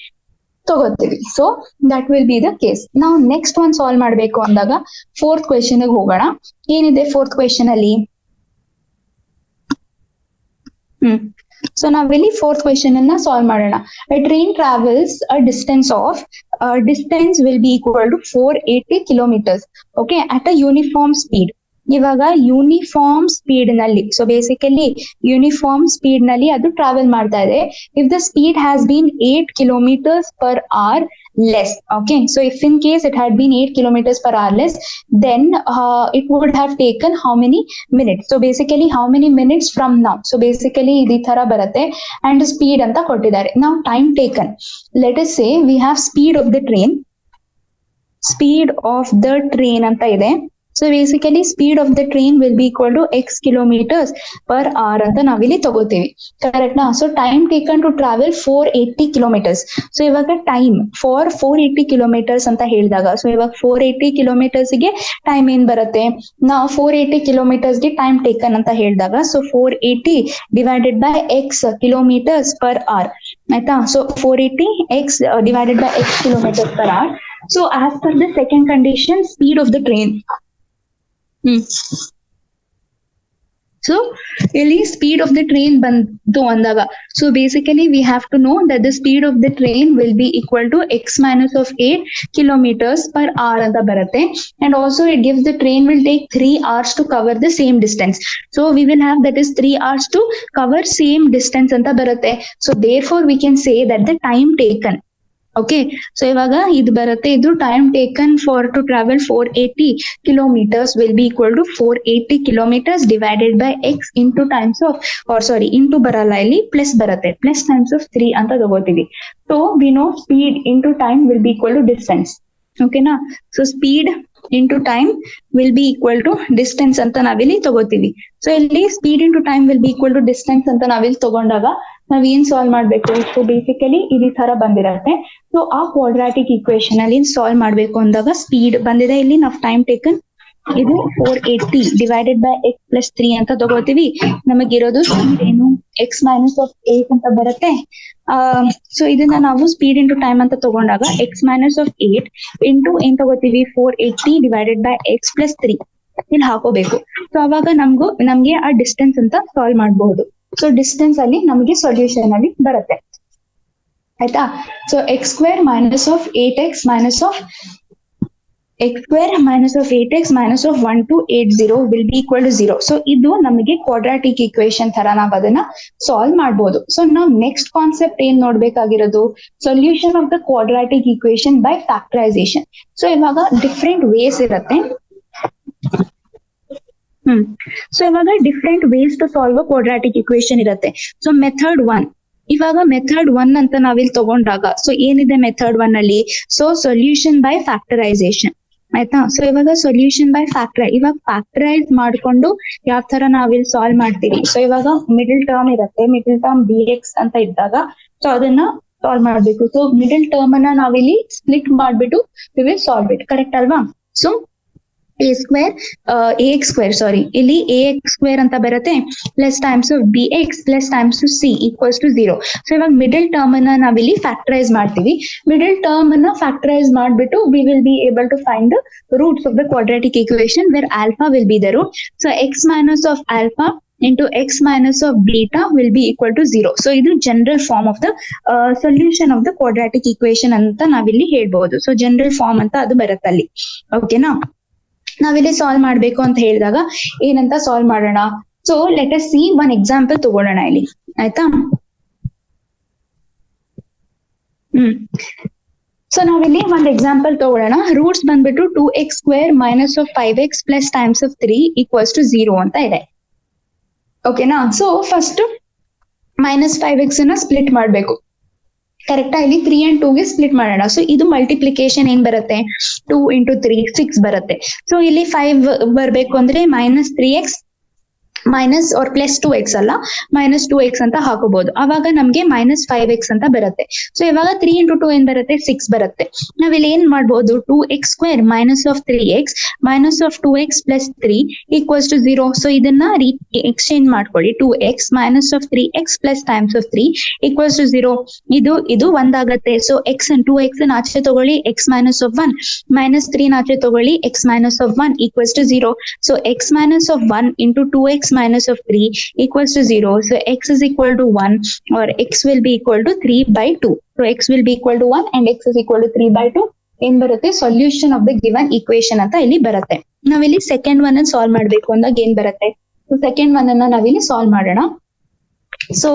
Speaker 1: ತಗೋತೀವಿ. So that will be the case. ನಾವು next one solve ಮಾಡ್ಬೇಕು ಅಂದಾಗ fourth question ಹೋಗೋಣ. ಏನಿದೆ fourth question ಅಲ್ಲಿ? So ನಾವಿಲ್ಲಿ ಫೋರ್ತ್ ಕ್ವೆಶನ್ ಅನ್ನ ಸಾಲ್ವ್ ಮಾಡೋಣ. Train travels a distance of distance will be equal to 480 kilometers okay at a uniform speed. ಇವಾಗ ಯೂನಿಫಾರ್ಮ್ ಸ್ಪೀಡ್ ನಲ್ಲಿ ಸೊ ಬೇಸಿಕಲಿ ಯೂನಿಫಾರ್ಮ್ ಸ್ಪೀಡ್ ನಲ್ಲಿ ಅದು ಟ್ರಾವೆಲ್ ಮಾಡ್ತಾ ಇದೆ. If the speed has been 8 kilometers per hour less okay so if in case it had been 8 kilometers per hour less then it would have taken how many minutes. So basically how many minutes from now. So basically idi thara barutte and speed anta kottidare. Now time taken, let us say we have speed of the train anta ide. So basically speed of the train will be equal to x kilometers per hour ಅಂತ ನಾವಿಲ್ಲಿ ತಗೋತೀವಿ correct ನಾ. So time taken to travel 480 kilometers. So ಇವಾಗ time for 480 kilometers ಅಂತ ಹೇಳಿದಾಗ so ಇವಾಗ 480 kilometers ಗೆ time ಏನ್ ಬರುತ್ತೆ? ನಾವು 480 kilometers ಗೆ ಟೈಮ್ ಟೇಕನ್ ಅಂತ ಹೇಳಿದಾಗ so 480 divided by x kilometers per hour ಆಯ್ತಾ. So 480 x divided by x kilometers per hour. So as per the second condition, speed of the train. So ಇಲ್ಲಿ speed of the train ಬಂತು ಅಂದಾಗ so basically we have to know that the speed of the train will be equal to x minus of 8 kilometers per hour ಅಂತ ಬರುತ್ತೆ. And also it gives the train will take 3 hours to cover the same distance. So we will have that is 3 hours to cover same distance ಅಂತ ಬರುತ್ತೆ. So therefore we can say that the time taken okay so ಇವಾಗ ಇದು ಬರುತ್ತೆ ಇದು time taken for to travel 480 kilometers will be equal to 480 kilometers divided by x into times of sorry into ಬರಲ್ಲ ಇಲ್ಲಿ plus ಬರುತ್ತೆ plus times of 3 ಅಂತ ತಗೋತೀವಿ. So we know speed into time will be equal to distance ಓಕೆನಾ. So speed into time will be equal to distance ಅಂತ ನಾವಿಲ್ಲಿ ತಗೋತೀವಿ. So ಇಲ್ಲಿ speed into time will be equal to distance ಅಂತ ನಾವಿಲ್ಲಿ ತಗೊಂಡಾಗ ನಾವ್ ಏನ್ ಸಾಲ್ವ್ ಮಾಡ್ಬೇಕು? ಸೊ ಬೇಸಿಕಲಿ ಈ ತರ ಬಂದಿರತ್ತೆ. ಸೊ ಆ ಕ್ವಾಡ್ರಾಟಿಕ್ ಇಕ್ವೇಶನ್ ಅಲ್ಲಿ ಸಾಲ್ವ್ ಮಾಡ್ಬೇಕು ಅಂದಾಗ ಸ್ಪೀಡ್ ಬಂದಿದೆ ಇಲ್ಲಿ ನಾವು ಟೈಮ್ ಟೇಕನ್ ಇದು 480 ಡಿವೈಡೆಡ್ ಬೈ x plus 3 ಅಂತ ತಗೋತೀವಿ. ನಮಗಿರೋದು ಸ್ಪೀಡ್ ಏನು x minus of 8 ಅಂತ ಬರುತ್ತೆ. ಸೊ ಇದನ್ನ ನಾವು ಸ್ಪೀಡ್ ಇಂಟು ಟೈಮ್ ಅಂತ ತಗೊಂಡಾಗ x minus of 8 ಇಂಟು ಏನ್ ತಗೋತೀವಿ 480 ಡಿವೈಡೆಡ್ ಬೈ x plus 3 ಇಲ್ಲಿ ಹಾಕೋಬೇಕು. ಸೊ ಅವಾಗ ನಮ್ಗೆ ಆ ಡಿಸ್ಟೆನ್ಸ್ ಅಂತ ಸಾಲ್ವ್ ಮಾಡಬಹುದು. ಸೊ ಡಿಸ್ಟೆನ್ಸ್ ಅಲ್ಲಿ ನಮಗೆ ಸೊಲ್ಯೂಷನ್ ಅಲ್ಲಿ ಬರುತ್ತೆ ಆಯ್ತಾ. So x square minus of 8x minus of 8x minus of 1280 will be equal to 0. So ಇದು ನಮಗೆ ಕ್ವಾಡ್ರಾಟಿಕ್ ಇಕ್ವೇಶನ್ ತರ ನಾವ್ ಅದನ್ನ ಸಾಲ್ವ್ ಮಾಡಬಹುದು. ಸೊ ನಾವ್ ನೆಕ್ಸ್ಟ್ ಕಾನ್ಸೆಪ್ಟ್ ಏನ್ ನೋಡ್ಬೇಕಾಗಿರೋದು? Solution of the quadratic equation by factorization. So ಇವಾಗ ಡಿಫ್ರೆಂಟ್ ವೇಸ್ ಇರುತ್ತೆ. ಸೊ ಇವಾಗ different ways to solve a quadratic equation ಇರುತ್ತೆ. ಸೊ ಮೆಥಡ್ 1 ಇವಾಗ ಮೆಥಡ್ 1 ಅಂತ ನಾವಿಲ್ಲಿ ತಗೊಂಡಾಗ ಸೊ ಏನಿದೆ ಮೆಥಡ್ 1 ಅಲ್ಲಿ? ಸೊ ಸೊಲ್ಯೂಷನ್ ಬೈ ಫ್ಯಾಕ್ಟರೈಸೇಷನ್ ಆಯ್ತಾ. ಸೊ ಇವಾಗ ಸೊಲ್ಯೂಷನ್ ಬೈ ಇವಾಗ ಫ್ಯಾಕ್ಟರೈಸ್ ಮಾಡ್ಕೊಂಡು ಯಾವ ತರ ನಾವಿಲ್ಲಿ ಸಾಲ್ವ್ ಮಾಡ್ತೀವಿ? ಸೊ ಇವಾಗ ಮಿಡಲ್ ಟರ್ಮ್ ಇರುತ್ತೆ, ಮಿಡಲ್ ಟರ್ಮ್ dx ಅಂತ ಇದ್ದಾಗ ಸೊ ಅದನ್ನ ಸಾಲ್ವ್ ಮಾಡ್ಬೇಕು. ಸೊ ಮಿಡಲ್ ಟರ್ಮ್ ಅನ್ನ ನಾವಿಲ್ಲಿ ಸ್ಪ್ಲಿಟ್ ಮಾಡ್ಬಿಟ್ಟು we will solve it correct ಅಲ್ವಾ. ಸೊ ax square ಸಾರಿ ಇಲ್ಲಿ ax square ಅಂತ ಬರುತ್ತೆ plus times of bx plus times to c equals to 0. So ಇವಾಗ ಮಿಡಲ್ ಟರ್ಮ್ ಅನ್ನ ನಾವಿಲ್ಲಿ ಫ್ಯಾಕ್ಟರೈಸ್ ಮಾಡ್ತೀವಿ. ಮಿಡಲ್ ಟರ್ಮ್ ಅನ್ನ ಫ್ಯಾಕ್ಟರೈಸ್ ಮಾಡ್ಬಿಟ್ಟು we will be able to find the roots of the quadratic equation where alpha will be the root. So x minus of alpha into x minus of beta will be equal to 0. So ಇದು general form of the solution of the quadratic equation ಅಂತ ನಾವಿಲ್ಲಿ ಹೇಳ್ಬಹುದು. So general form ಅಂತ ಅದು ಬರುತ್ತೆ ಅಲ್ಲಿ ಓಕೆನಾ. ನಾವಿಲ್ಲಿ ಸಾಲ್ವ್ ಮಾಡ್ಬೇಕು ಅಂತ ಹೇಳಿದಾಗ ಏನಂತ ಸಾಲ್ವ್ ಮಾಡೋಣ? So let us see one example ತಗೊಳ್ಳೋಣ ಇಲ್ಲಿ ಆಯ್ತಾ. ಸೊ ನಾವಿಲ್ಲಿ ಒಂದ್ ಎಕ್ಸಾಂಪಲ್ ತಗೊಳ್ಳೋಣ. ರೂಟ್ಸ್ ಬಂದ್ಬಿಟ್ಟು 2x square minus of 5x plus times of 3 equals to 0 ಅಂತ ಇದೆ ಓಕೆನಾ. ಸೊ ಫಸ್ಟ್ -5x ಅನ್ನ ಸ್ಪ್ಲಿಟ್ ಮಾಡ್ಬೇಕು. ಕರೆಕ್ಟಾ? ಇಲ್ಲಿ 3 and 2 ಗೆ ಸ್ಪ್ಲಿಟ್ ಮಾಡೋಣ. ಸೊ ಇದು ಮಲ್ಟಿಪ್ಲಿಕೇಶನ್ ಏನ್ ಬರುತ್ತೆ, 2 into 3 6 ಬರುತ್ತೆ. ಸೊ ಇಲ್ಲಿ 5 ಬರ್ಬೇಕು ಅಂದ್ರೆ -3x minus or plus 2x ಅಲ್ಲ, -2x ಅಂತ ಹಾಕೋಬಹುದು. ಅವಾಗ ನಮ್ಗೆ -5x ಅಂತ ಬರುತ್ತೆ. ಸೊ ಇವಾಗ 3 into 2 ಏನ್ ಬರುತ್ತೆ, 6 ಬರುತ್ತೆ. ನಾವಿಲ್ಲಿ ಏನ್ ಮಾಡ್ಬೋದು, 2x square minus of 3x minus of 2x plus 3 equals to 0. So ಇದನ್ನ ಎಕ್ಸ್ಚೇಂಜ್ ಮಾಡ್ಕೊಳ್ಳಿ. 2x minus of 3x plus times of 3 equals to 0. ಇದು ಒಂದಾಗತ್ತೆ. ಸೊ x and 2x ಆಚೆ ತಗೊಳ್ಳಿ, x minus of 1 minus 3 ಆಚೆ ತಗೊಳ್ಳಿ, x minus of 1 equals to 0. So x minus of 1 into 2x minus of 3 equals to 0. So x is equal to 1 or x will be equal to 3 by 2. So x will be equal to 1 and x is equal to 3 by 2. ಏನ್ ಬರುತ್ತೆ, solution of the given equation ಅಂತ ಇಲ್ಲಿ ಬರುತ್ತೆ. ನಾವಿಲ್ಲಿ second one ಅನ್ನು solve ಮಾಡ್ಬೇಕು ಅಂದಾಗ ಏನ್ ಬರುತ್ತೆ, ಸೆಕೆಂಡ್ ಒನ್ ಅನ್ನ ನಾವಿಲ್ಲಿ ಸಾಲ್ವ್ ಮಾಡೋಣ. So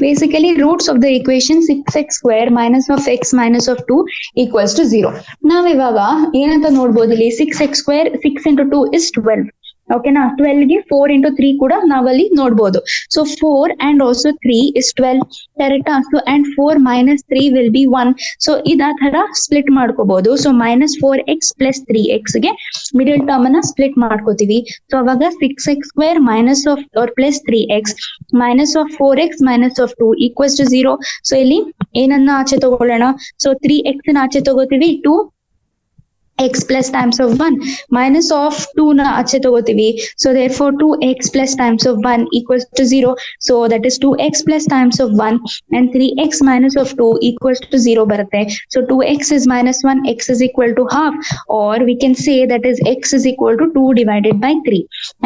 Speaker 1: basically roots of the equation 6x square minus of x minus of 2 equals to 0. ನಾವ್ ಇವಾಗ ಏನಂತ ನೋಡ್ಬೋದು, ಇಲ್ಲಿ 6x square 6 into 2 is 12. ಓಕೆನಾ, 12 ಗೆ 4 into 3 ಕೂಡ ನಾವಲ್ಲಿ ನೋಡ್ಬೋದು. So 4 and also 3 is 12. ಕರೆಕ್ಟಾ? So and 4 minus 3 will be 1. So ಇದ ತರ ಸ್ಪ್ಲಿಟ್ ಮಾಡ್ಕೋಬಹುದು. ಸೊ -4x plus 3x ಗೆ ಮಿಡಲ್ ಟರ್ಮ್ ಅನ್ನ ಸ್ಪ್ಲಿಟ್ ಮಾಡ್ಕೋತೀವಿ. ಸೊ ಅವಾಗ 6x square minus of or plus 3x minus of 4x minus of 2 equals to 0. So ಇಲ್ಲಿ ಏನನ್ನ ಆಚೆ ತಗೊಳ್ಳೋಣ, ಸೊ 3x ನ ಆಚೆ ತಗೋತೀವಿ, 2x plus times of 1 minus of 2 na ache tagotivi. So therefore 2x plus times of 1 equals to 0. So that is 2x plus times of 1 and 3x minus of 2 equals to 0 barutte. So 2x is -1, x is equal to half, or we can say that is x is equal to 2 divided by 3.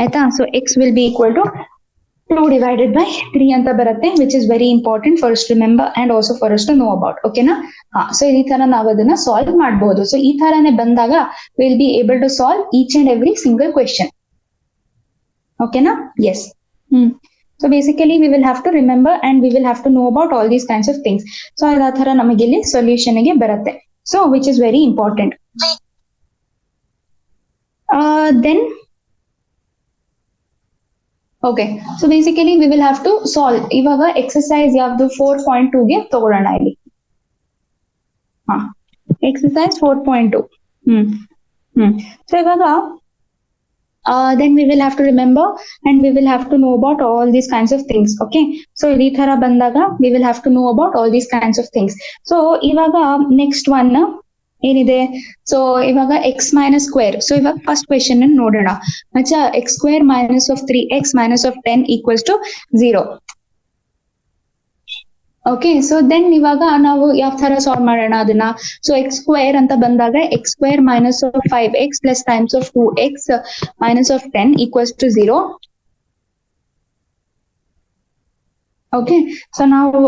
Speaker 1: Aita? So x will be equal to 2 divided by 3 ಅಂತ ಬರುತ್ತೆ, which is very important for us to remember and also for us to know about. ಓಕೆನಾ? So ಈ ತರ ನಾವು ಅದನ್ನ solve ಮಾಡಬಹುದು. So ಈ ತರನೇ ಬಂದಾಗ will be able to solve each and every single question. ಓಕೆನಾ? Yes. So basically we will have to remember and we will have to know about all these kinds of things. So ಆ ತರ ನಮಗೆ ಇಲ್ಲಿ solution ಗೆ ಬರುತ್ತೆ. So which is very important. Then okay, so basically we will have to solve. ಇವಾಗ exercise ಯಾವ್ದು 4.2 ಗೆ ತಗೊಳ್ಳೋಣ ಇಲ್ಲಿ. ಎಕ್ಸರ್ಸೈಸ್ 4.2. ಸೊ ಇವಾಗ then we will have to remember and we will have to know about all these kinds of things. Okay, so ಈ ತರ ಬಂದಾಗ we will have to know about all these kinds of things. So ಇವಾಗ next one ಏನಿದೆ, so ಇವಾಗ x minus square. So ಇವಾಗ first question ನೋಡೋಣ. ಅಚ್ಚಾ, x square minus of 3x minus of 10 equals to 0. Okay, so then ಇವಾಗ ನಾವು ಯಾವ ತರ ಸಾಲ್ವ್ ಮಾಡೋಣ ಅದನ್ನ. ಸೊ ಎಕ್ಸ್ ಸ್ಕ್ವೇರ್ ಅಂತ ಬಂದಾಗ x square minus of 5x plus times of 2x minus of 10 equals to 0. Okay, so ನಾವು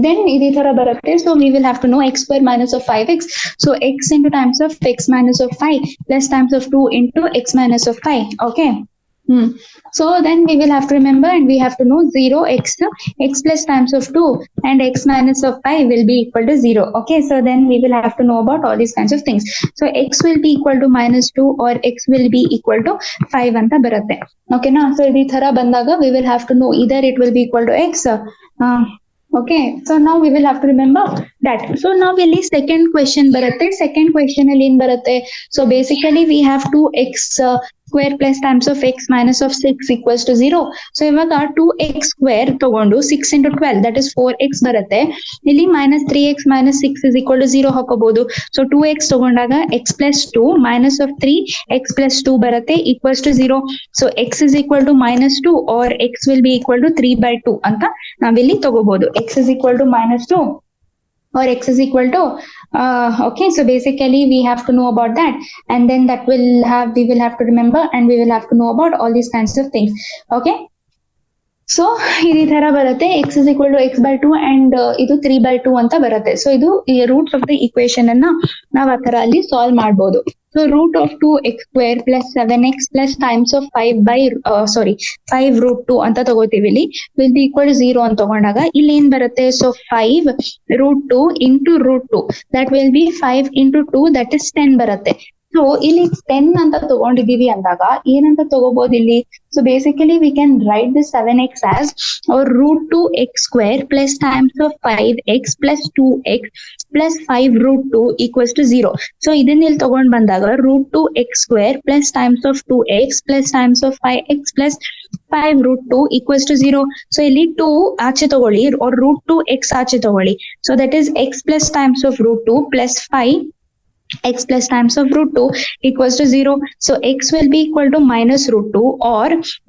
Speaker 1: then ಇದೇ ತರ ಬರುತ್ತೆ. So we will have to know x square minus of 5x. So x into times of x minus of 5 plus times of 2 into x minus of 5. Okay. So then we will have to remember and we have to know 0x plus times of 2 and x minus of 5 will be equal to 0. Okay, so then we will have to know about all these kinds of things. So x will be equal to -2 or x will be equal to 5 anta barutte. Okay na? So idi thara bandaga we will have to know either it will be equal to x. Okay, so now we will have to remember that. So now ಇಲ್ಲಿ second question ಬರುತ್ತೆ. Second question ಅಲ್ಲಿ ಏನ್ ಬರುತ್ತೆ? So basically we have 2x square plus times of x minus of 6 equals to 0. So ಇವಾಗ 2x square ತಗೊಂಡು 6 into 12 that is 4x ಬರುತ್ತೆ. ಇಲ್ಲಿ -3x minus 6 is equal to 0 ಹಾಕೋಬಹುದು. So 2x ತಗೊಂಡಾಗ x plus 2 minus of 3 x plus 2 ಬರುತ್ತೆ equals to 0. So x is equal to -2 or x will be equal to 3 by 2 ಅಂತ ನಾವಿಲ್ಲಿ ತಗೋಬಹುದು. x is equal to -2 or x is equal to okay, so basically we have to know about that and then that we will have to remember and we will have to know about all these kinds of things. Okay, so ಇದೇ ತರ ಬರುತ್ತೆ. x is equal to x by 2 and ಇದು 3 by 2 ಅಂತ ಬರುತ್ತೆ. So ಇದು roots of the equation ಅನ್ನ ನಾವ್ ಆ ತರ ಅಲ್ಲಿ ಸಾಲ್ವ್ ಮಾಡ್ಬೋದು. So root of 2x square plus 7x plus times of 5 root 2 ಅಂತ ತಗೋತೀವಿ. ಇಲ್ಲಿ will be equal to 0 ಅಂತ ತಗೊಂಡಾಗ ಇಲ್ಲಿ ಏನ್ ಬರುತ್ತೆ? So 5 root 2 into root 2 that will be 5 into 2 that is 10 ಬರುತ್ತೆ. ಸೊ ಇಲ್ಲಿ 10 ಅಂತ ತಗೊಂಡಿದೀವಿ ಅಂದಾಗ ಏನಂತ ತಗೋಬಹುದು ಇಲ್ಲಿ? So basically we can write the 7x as √2x² plus times of 5x plus 2x plus 5 √2 equals to 0. So ಇದನ್ನ ಇಲ್ಲಿ ತಗೊಂಡ್ ಬಂದಾಗ √2x² plus times of 2x plus times of 5x plus 5 √2 equals to 0. So ಇಲ್ಲಿ 2 ಆಚೆ ತಗೊಳ್ಳಿ or √2x ಆಚೆ ತಗೊಳ್ಳಿ. So that is x plus times of √2 plus 5 x plus times of √2 equals to 0. So x will be equal to minus √2 or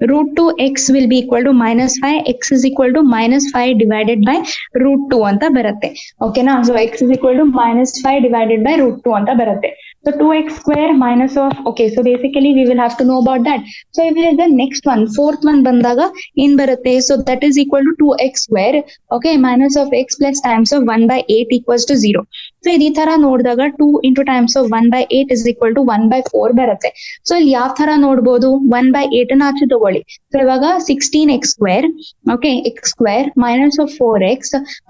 Speaker 1: √2x will be equal to minus 5. X is equal to minus 5 divided by √2 ಅಂತ ಬರುತ್ತೆ. ಓಕೆನಾ? So x is equal to minus 5 divided by √2 ಅಂತ ಬರುತ್ತೆ. So 2x² minus of, okay, so basically we will have to know about that. So if it is the next one, fourth one ಬಂದಾಗ ಏನ್ ಬರುತ್ತೆ? So that is equal to 2x², okay, minus of x plus times of 1 by 8 equals to 0. So ಈ ತರ ನೋಡಿದಾಗ 2 into times of 1 by 8 is equal to 1 by 4 ಬರುತ್ತೆ. So ಇಲ್ಲಿ ಯಾವ ತರ ನೋಡ್ಬೋದು? 1 by 8 ಅನ್ನ ಆಚೆ ತಗೊಳ್ಳಿ. ಸೊ ಇವಾಗ 16x², okay, x² minus of 4x,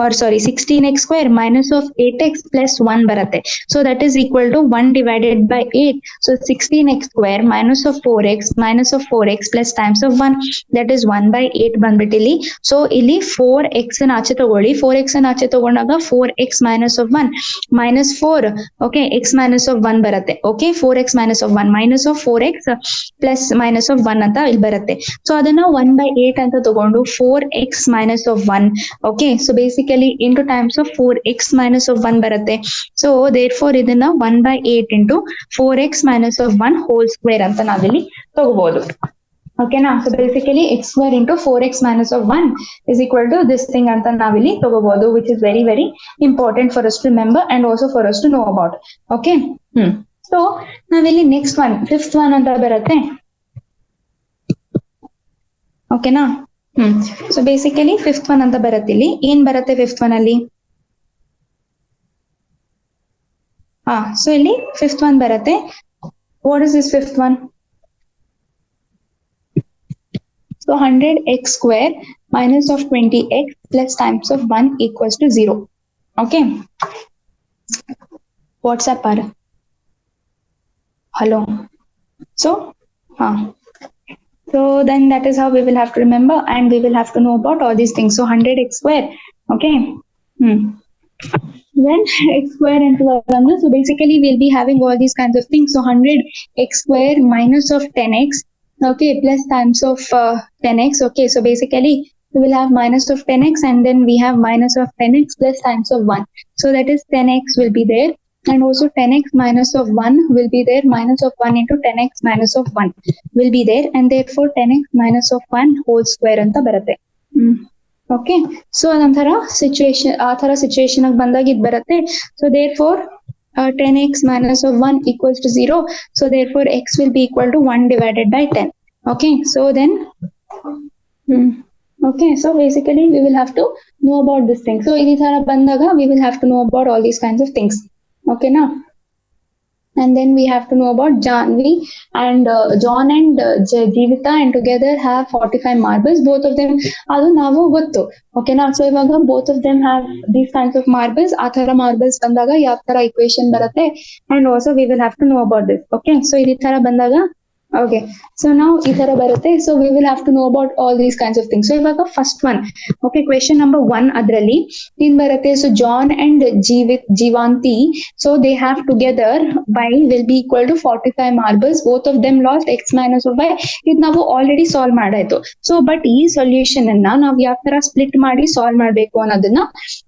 Speaker 1: or sorry, 16x² minus of 8x plus 1 ಬರುತ್ತೆ. So that is equal to 1 divided by 8. So 16x² minus of 4x minus of 4x plus times of 1, that is 1 by 8 ಬಂದ್ಬಿಟ್ಟಿಲ್ಲಿ. So ಇಲ್ಲಿ 4x ಅನ್ನ ಆಚೆ ತಗೊಳ್ಳಿ. 4x ಅನ್ನ ಆಚೆ ತಗೊಂಡಾಗ 4x minus of 1 minus 4, okay, x minus of 1 ಬರುತ್ತೆ. Okay, 4x minus of 1 minus of 4x plus minus of 1 ಅಂತ ಇಲ್ಲಿ ಬರುತ್ತೆ. ಸೊ ಅದನ್ನ 1 by 8 ಅಂತ ತಗೊಂಡು 4x minus of 1, okay, so basically into times of 4x minus of 1 ಬರುತ್ತೆ. So therefore ಇದನ್ನ 1 by 8 into 4x minus of 1 whole square ಅಂತ ನಾವಿಲ್ಲಿ ತಗೋಬಹುದು. ಓಕೆನಾ? So basically x² into 4x minus of 1 is equal to this thing ಅಂತ ನಾವಿಲ್ಲಿ ತಗೋಬಹುದು, which is very very important for us to remember and also for us to know about. Okay, so ನಾವಿಲ್ಲಿ next one, fifth one ಅಂತ ಬರುತ್ತೆ. ಓಕೆನಾ? So basically fifth one ಅಂತ ಬರುತ್ತೆ. ಇಲ್ಲಿ ಏನ್ ಬರುತ್ತೆ ಫಿಫ್ತ್ ಒನ್ ಅಲ್ಲಿ? ಸೊ ಇಲ್ಲಿ ಫಿಫ್ತ್ ಒನ್ ಬರುತ್ತೆ. What is this fifth one? So 100x² minus of 20x plus times of 1 equals to 0. Okay. What's up, Para? Hello. So then that is how we will have to remember, and we will have to know about all these things. So 100x². Okay. Then x² into 1. So basically we'll be having all these kinds of things. So 100x² minus of 10x, okay, plus times of 10x. Okay, so basically we will have minus of 10x, and then we have minus of 10x plus times of 1. So that is 10x will be there, and also 10x minus of 1 will be there. Minus of 1 into 10x minus of 1 will be there, and therefore 10x minus of 1 whole square ಅಂತ ಬರುತ್ತೆ. Okay, so ಅದಂತರ situation, ಆ ತರ situation ಆಗಿ ಬಂದಾಗ ಇದು ಬರುತ್ತೆ. So therefore 10x minus of 1 equals to 0. So therefore x will be equal to 1 divided by 10. Okay, so then okay, so basically we will have to know about this thing. So in thara bandaga we will have to know about all these kinds of things. Okay, now and then we have to know about Janvi and John and Jeevita, and together have 45 marbles. Both of them adu navu gottu. Okay na? So ivaga both of them have these kinds of marbles. Aa thara marbles bandaga yav tara equation barutte, and also we will have to know about this. Okay, so idi thara bandaga, okay, so now ee tara barutte. So we will have to know about all these kinds of things. So ivaga first one, okay, question number 1 adralli in barutte. So John and Jivanti, so they have together y will be equal to 45 marbles. Both of them lost x minus of y. ಇದು ನಾವು already solve ಮಾಡಾಯ್ತು. So but ಈ solution ಅನ್ನ ನಾವು ಯಾವ ತರ split ಮಾಡಿ solve ಮಾಡ್ಬೇಕು ಅನ್ನೋದನ್ನ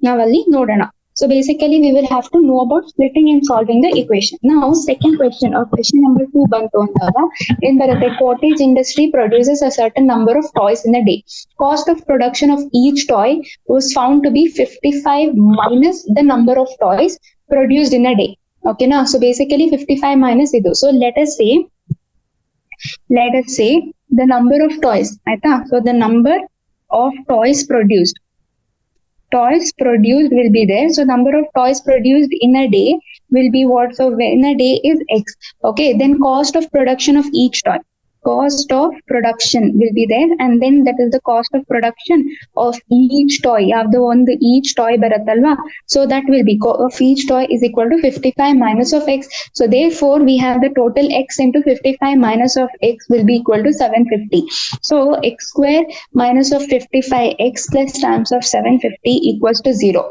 Speaker 1: ನಾವಲ್ಲಿ ನೋಡೋಣ. So basically we will have to know about splitting and solving the equation. Now second question, or question number 2 bantu andaga in barutte, cottage industry produces a certain number of toys in a day. Cost of production of each toy was found to be 55 minus the number of toys produced in a day. Okay na? So basically 55 minus idu. So let us say the number of toys, aita? So the number of toys produced will be there. So number of toys produced in a day will be what? So in a day is x. Okay, then cost of production of each toy. cost of production will be there, and then that is the cost of production of each toy. ಯಾವ್ದು ಒಂದು each toy ಬರುತ್ತಲ್ವಾ, so that will be of each toy is equal to 55 minus of x. So therefore we have the total x into 55 minus of x will be equal to 750. So x square minus of 55x plus times of 750 equals to 0.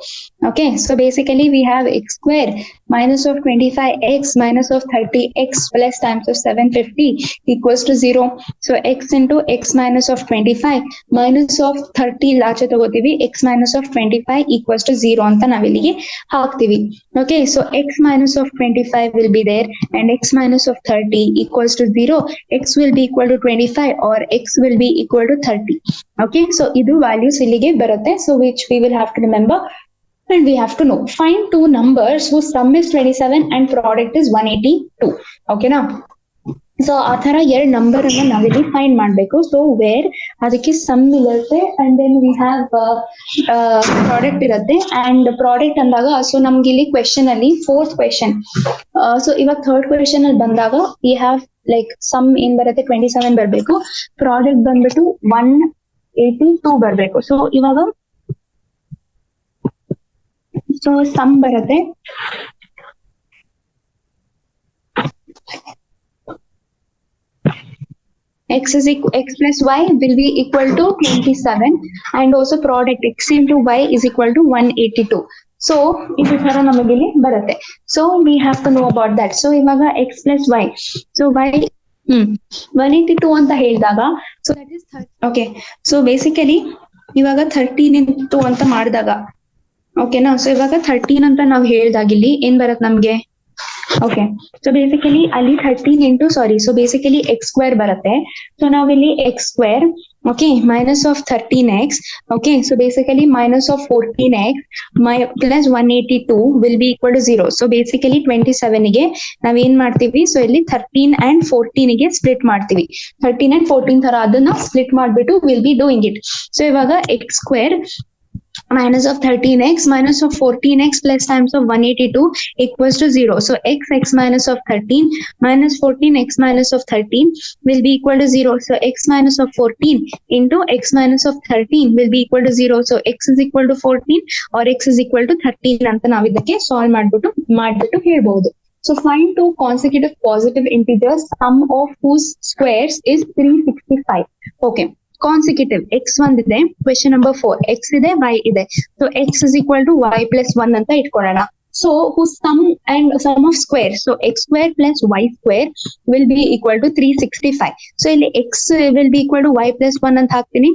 Speaker 1: Okay, so basically we have x square minus of 25x minus of 30x plus times of 750 equals to 0. So x into x minus of 25 minus of 30 ಲಾಚೆ ತಗೋತೀವಿ, x minus of 25 equals to 0 ಅಂತ ನಾವಿಲ್ಲಿಗೆ ಹಾಕ್ತೀವಿ. Okay, so x minus of 25 will be there and x minus of 30 equals to 0. X will be equal to 25 or x will be equal to 30. Okay, so ಇದು values ಇಲ್ಲಿಗೆ ಬರುತ್ತೆ. So which we will have to remember and we have to know. Find two numbers whose sum is 27 and product is 182. Okay na? So ಆ ತರ ಎರಡು number ಅನ್ನ ನಾವಿಲ್ಲಿ find ಮಾಡ್ಬೇಕು. So where ಅದಕ್ಕೆ ಸಮ್ ಇರುತ್ತೆ and then we have product ಇರುತ್ತೆ. And product ಅಂದಾಗ ಸೊ ನಮ್ಗೆ ಇಲ್ಲಿ ಕ್ವೆಶನ್ ಅಲ್ಲಿ ಫೋರ್ತ್ ಕ್ವೆಶನ್, ಸೊ ಇವಾಗ ಥರ್ಡ್ ಕ್ವೆಶನ್ ಅಲ್ಲಿ ಬಂದಾಗ ವಿ ಹ್ಯಾವ್ ಲೈಕ್ ಸಮ್ ಏನ್ ಬರುತ್ತೆ 27 ಬರ್ಬೇಕು, ಪ್ರಾಡಕ್ಟ್ ಬಂದ್ಬಿಟ್ಟು 182 ಬರ್ಬೇಕು. ಸೊ ಇವಾಗ ಸೊ ಸಮ್ ಬರುತ್ತೆ x plus y will be equal to 27 and also product x into y is equal to 182. So ಇದು ತರ ನಮಗೆ ಇಲ್ಲಿ ಬರುತ್ತೆ. So we have to know about that. So ಇವಾಗ x plus y, so y 182 ಅಂತ ಹೇಳಿದಾಗ so that is 30. Okay, so basically ಇವಾಗ 13 into ಅಂತ ಮಾಡಿದಾಗ ಓಕೆನಾ, ಸೊ ಇವಾಗ 13 ಅಂತ ನಾವು ಹೇಳಿದಾಗ ಇಲ್ಲಿ ಏನ್ ಬರುತ್ತೆ ನಮ್ಗೆ. ಓಕೆ, ಸೊ ಬೇಸಿಕಲಿ ಅಲ್ಲಿ 13 into so basically x square ಬರುತ್ತೆ. ಸೊ ನಾವಿಲ್ಲಿ x square okay minus of 13x, okay, so basically minus of 14x plus 182 will be equal to 0. So basically 27 ಗೆ ನಾವೇನ್ ಮಾಡ್ತೀವಿ, ಸೊ ಇಲ್ಲಿ 13 and 14 ಗೆ ಸ್ಪ್ಲಿಟ್ ಮಾಡ್ತೀವಿ. 13 and 14 ತರ ಅದನ್ನ ಸ್ಪ್ಲಿಟ್ ಮಾಡ್ಬಿಟ್ಟು will be doing it. So ಇವಾಗ x square minus of 13x minus of 14x plus times of 182 equals to 0. So x minus of 13 minus 14x minus of 13 will be equal to 0. So x minus of 14 into x minus of 13 will be equal to 0. So x is equal to 14 or x is equal to 13 ಅಂತ ನಾವು ಇದಕ್ಕೆ solve ಮಾಡ್ಬಿಟ್ಟು ಹೇಳ್ಬಹುದು. So find two consecutive positive integers sum of whose squares is 365. Okay, consecutive x ಒಂದಿದೆ, question number 4 x ಇದೆ y ಇದೆ. So x is equal to y plus 1 ಅಂತ ಇಟ್ಕೊಳ್ಳೋಣ. So whose sum of square, so x square plus y square will be equal to 365. So ಇಲ್ಲಿ x will be equal to y plus 1 ಅಂತ ಹಾಕ್ತೀನಿ.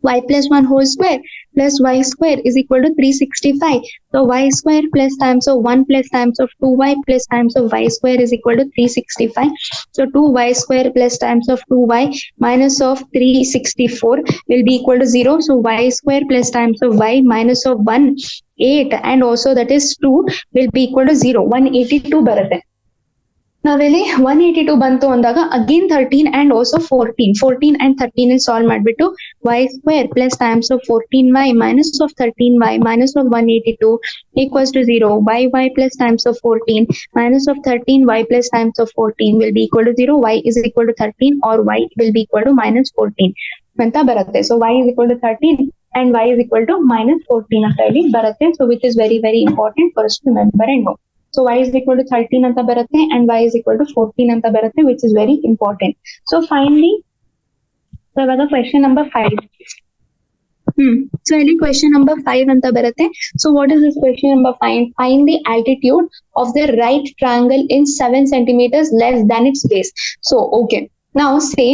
Speaker 1: y plus 1 whole square plus y square is equal to 365. So y square plus times of 1 plus times of 2y plus times of y square is equal to 365. So 2y square plus times of 2y minus of 364 will be equal to 0. So y square plus times of y minus of 1 8 and also that is 2 will be equal to 0. 182 ಬರುತ್ತೆ. ನಾವಿಲ್ಲಿ 182 ಬಂತು ಅಂದಾಗ again 13 and also 14 and 13 solve ಮಾಡ್ಬಿಟ್ಟು y square plus times of 14y minus of 13y minus of 182 equals to 0. y plus times of 14 minus of 13y plus times of 14 will be equal to 0. y is equal to 13 or y will be equal to minus 14 ಅಂತ ಬರುತ್ತೆ. So y is equal to 13 and y is equal to minus 14 ಅಂತ ಇಲ್ಲಿ ಬರುತ್ತೆ. So which is very very important for us to remember and know. So y is equal to 13 ಅಂತ ಬರುತ್ತೆ and y is equal to 14 ಅಂತ ಬರುತ್ತೆ, which is very important. So finally, so ಇವಾಗ question number 5. So ಇಲ್ಲಿ question number 5 ಅಂತ ಬರುತ್ತೆ. So what is this question number 5? Find the altitude of the right triangle in 7 centimeters less than its base. So okay, now say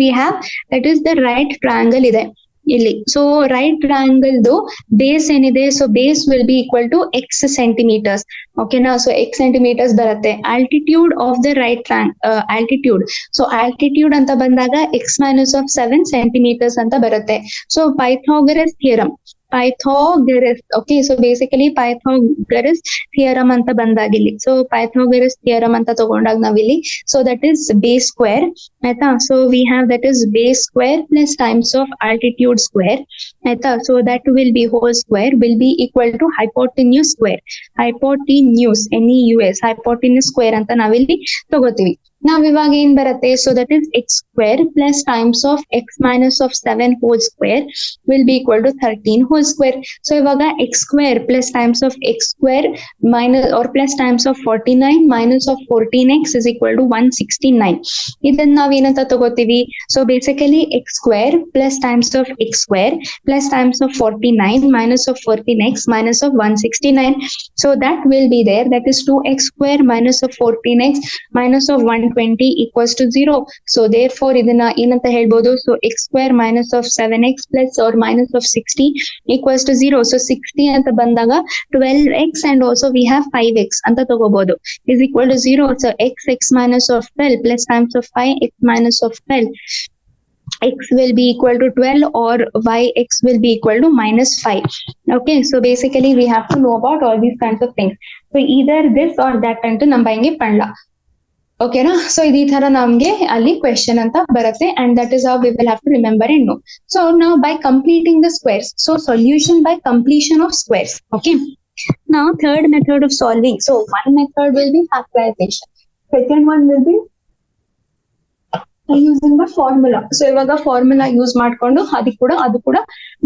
Speaker 1: we have that is the right triangle ಇದೆ ಇಲ್ಲಿ. So right ಟ್ರಯಾಂಗಲ್ದು base ಏನಿದೆ, so base will be equal to x centimeters. ಓಕೆನಾ, so x centimeters ಬರುತ್ತೆ. Altitude of the right altitude, so altitude ಅಂತ ಬಂದಾಗ x minus of 7 centimeters ಅಂತ ಬರುತ್ತೆ. So Pythagoras theorem, okay, so basically Pythagoras theorem ಅಂತ ಬಂದಾಗಿಲ್ಲಿ, so Pythagoras theorem ಅಂತ ತಗೊಂಡಾಗ ನಾವಿಲ್ಲಿ, so that is base square ಆಯ್ತಾ. So we have that is base square plus times of altitude square ಆಯ್ತಾ. So that will be whole square will be equal to hypotenuse square, hypotenuse NEUS hypotenuse square ಅಂತ ನಾವಿಲ್ಲಿ ತಗೋತೀವಿ. ನಾವ್ ಇವಾಗ ಏನ್ ಬರುತ್ತೆ, so that is x square plus times of x minus of 7 whole square will be equal to 13 whole square. So ಇವಾಗ x square plus times of x square minus or plus times of 49 minus of 14x is equal to 169. ಇದನ್ನ ನಾವ್ ಏನಂತ ತಗೋತೀವಿ, so basically X square plus times of x square plus times of 49 minus of 14x minus of 169. So that will be there, that is 2x square minus of 14x minus of 120 equals to 0. So therefore ಇದನ್ನ ಏನಂತ ಹೇಳ್ಬೋದು, so x square minus of 7x plus or minus of 60 equals to 0. So 60 ಅಂತ ಬಂದಾಗ 12x and also we have 5x ಅಂತ ತಗೋಬಹುದು is equal to 0. So x minus of 12 plus times of 5x minus of 12, x will be equal to 12 or yx will be equal to minus 5. Okay, so basically we have to know about all these kinds of things. So either this or that ಅಂತ ನಮ್ಮ ಹಿಂಗೆ ಪಡ್ಲ. ಓಕೆನಾ, so ಈ ತರ ನಮ್ಗೆ ಅಲ್ಲಿ question ಅಂತ ಬರುತ್ತೆ and that is how we will have to remember and know. So now by completing the squares, so solution by completion of squares. Okay, now third method of solving. So one method will be factorization, second one will be using the formula. So ಇವಾಗ formula use ಮಾಡ್ಕೊಂಡು ಅದು ಕೂಡ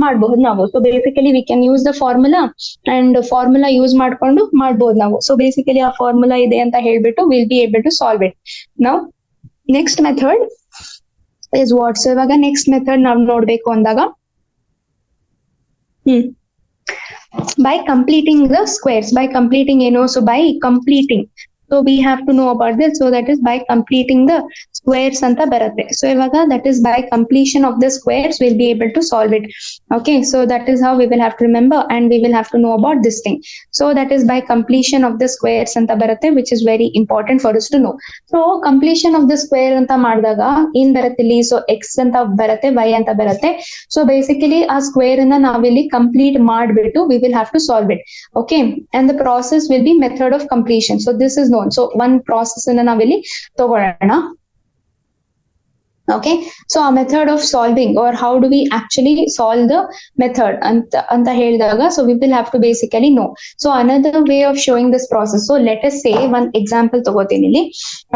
Speaker 1: ಮಾಡಬಹುದು ನಾವು. So basically we can use the formula and formula use ಮಾಡ್ಕೊಂಡು ಮಾಡಬಹುದು ನಾವು. So basically ಆ ಫಾರ್ಮುಲಾ ಇದೆ ಅಂತ ಹೇಳ್ಬಿಟ್ಟು will be able to solve it. Now next method is what. So ಇವಾಗ ನೆಕ್ಸ್ಟ್ ಮೆಥಡ್ ನಾವು ನೋಡ್ಬೇಕು ಅಂದಾಗ by completing the squares, by completing ಏನು, so by completing, so we have to know about this. So that is by completing the squares anta baratte. So ivaga that is by completion of the squares we'll be able to solve it. Okay, so that is how we will have to remember and we will have to know about this thing. So that is by completion of the squares anta baratte, which is very important for us to know. So completion of the square anta ಮಾಡಿದಾಗ ಏನ್ ಬರುತ್ತೆ ಇಲ್ಲಿ, so x ಅಂತ ಬರುತ್ತೆ, y ಅಂತ ಬರುತ್ತೆ. So basically ಆ square ಅನ್ನ ನಾವಿಲ್ಲಿ complete ಮಾಡ್ಬಿಟ್ಟು we will have to solve it. Okay, and the process will be method of completion. So this is known. So one process ಅನ್ನ ನಾವಿಲ್ಲಿ ತಗೊಳ್ಳೋಣ. Okay, so a method of solving or how do we actually solve the method anta ಹೇಳಿದಾಗ, so we will have to basically know. So another way of showing this process, so let us say one example ತಗೋತೀನಿ ಇಲ್ಲಿ.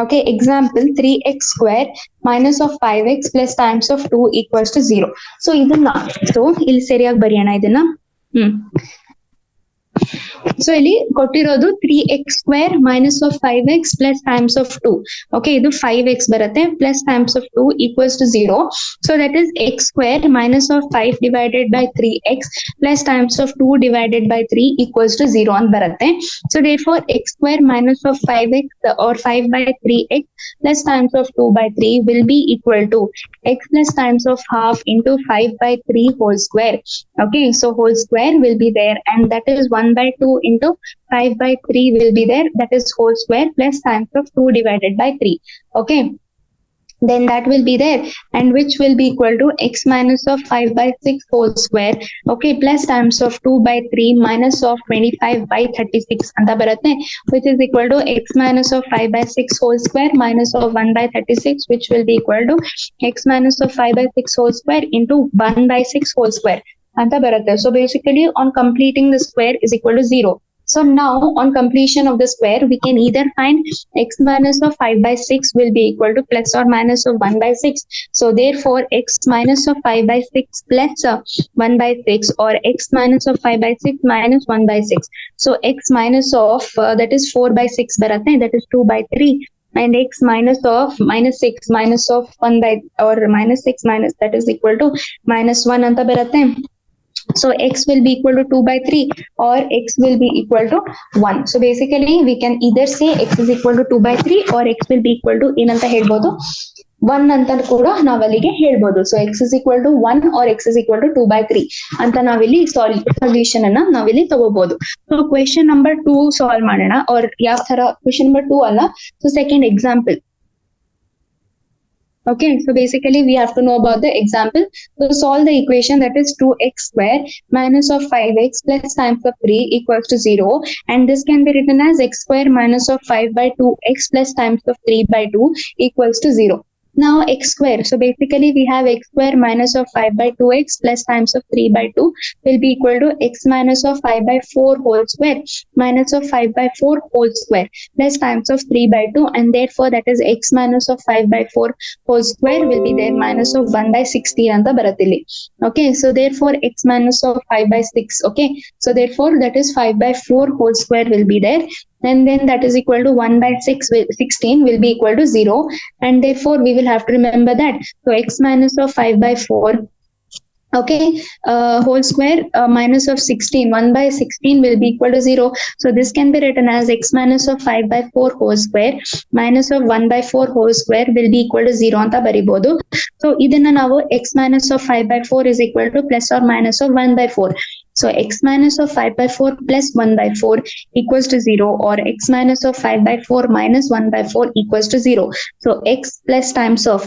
Speaker 1: Okay, example 3x square minus of 5x plus times of 2 equals to 0. So ಇದನ್ನ so ಇಲ್ಲಿ ಸರಿಯಾಗಿ ಬರೆಯೋಣ ಇದನ್ನ. So ಇಲ್ಲಿ ಕೊಟ್ಟಿರೋದು 3x square minus of 5x plus times of 2. Okay, ಇದು 5x ಬರುತ್ತೆ plus times of 2 equals to 0. So that is x square minus of 5 divided by 3x plus times of 2 divided by 3 equals to 0 ಅಂತ ಬರುತ್ತೆ. So therefore x square minus of 5x or 5 by 3x plus times of 2 by 3 will be equal to x plus times of half into 5 by 3 whole square. Okay, so whole square will be there and that is 1 by 2 into 5 by 3 will be there, that is whole square plus times of 2 divided by 3. Okay, then that will be there and which will be equal to x minus of 5 by 6 whole square. Okay, plus times of 2 by 3 minus of 25 by 36 anta baratte, which is equal to x minus of 5 by 6 whole square minus of 1 by 36, which will be equal to x minus of 5 by 6 whole square into 1 by 6 whole square anta baratte. So basically on completing the square is equal to 0. So now on completion of the square we can either find x minus of 5 by 6 will be equal to plus or minus of 1 by 6. So therefore x minus of 5 by 6 plus 1 by 6 or x minus of 5 by 6 minus 1 by 6. So x minus of that is 4 by 6 baratte, that is 2 by 3, and x minus of minus 6 minus of 1 by or minus 6 minus that is equal to minus 1 anta baratte. So x will be equal to 2 by 3 or x will be equal to 1. So basically we can either say x is equal to 2 by 3 or x will be equal to ಏನಂತ ಹೇಳ್ಬೋದು 1 ಅಂತ ಕೂಡ ನಾವಲ್ಲಿಗೆ ಹೇಳ್ಬೋದು. So x is equal to 1 or x is equal to 2 by 3 ಅಂತ ನಾವಿಲ್ಲಿ solution ಅನ್ನ ನಾವಿಲ್ಲಿ ತಗೋಬಹುದು. ಸೊ ಕ್ವೆಶ್ಚನ್ ನಂಬರ್ 2 ಸಾಲ್ವ್ ಮಾಡೋಣ. or ಯಾವ ತರ ಕ್ವೆಶ್ಚನ್ ನಂಬರ್ 2 ಅಲ್ಲ, so second example. Okay, so basically we have to know about the example. So solve the equation that is 2x square minus of 5x plus times of 3 equals to 0, and this can be written as x square minus of 5 by 2x plus times of 3 by 2 equals to 0. Now x square, so basically we have x square minus of 5 by 2x plus times of 3 by 2 will be equal to x minus of 5 by 4 whole square minus of 5 by 4 whole square plus times of 3 by 2, and therefore that is x minus of 5 by 4 whole square will be there minus of 1 by 16 ಅಂತ ಬರುತ್ತೆ ಇಲ್ಲಿ. Okay, so therefore x minus of 5 by 6. Okay, so therefore that is 5 by 4 whole square will be there, and then that is equal to 1 by 16 will be equal to 0, and therefore we will have to remember that. So x minus of 5 by 4, okay, whole square minus of 16, 1 by 16 will be equal to 0. So this can be written as x minus of 5 by 4 whole square minus of 1 by 4 whole square will be equal to 0 ಅಂತ ಬರಿಬಹುದು. So ಇದನ್ನ ನಾವು x minus of 5 by 4 is equal to plus or minus of 1 by 4. So x minus of 5 by 4 plus 1 by 4 equals to 0, or x minus of 5 by 4 minus 1 by 4 equals to 0. So x plus times of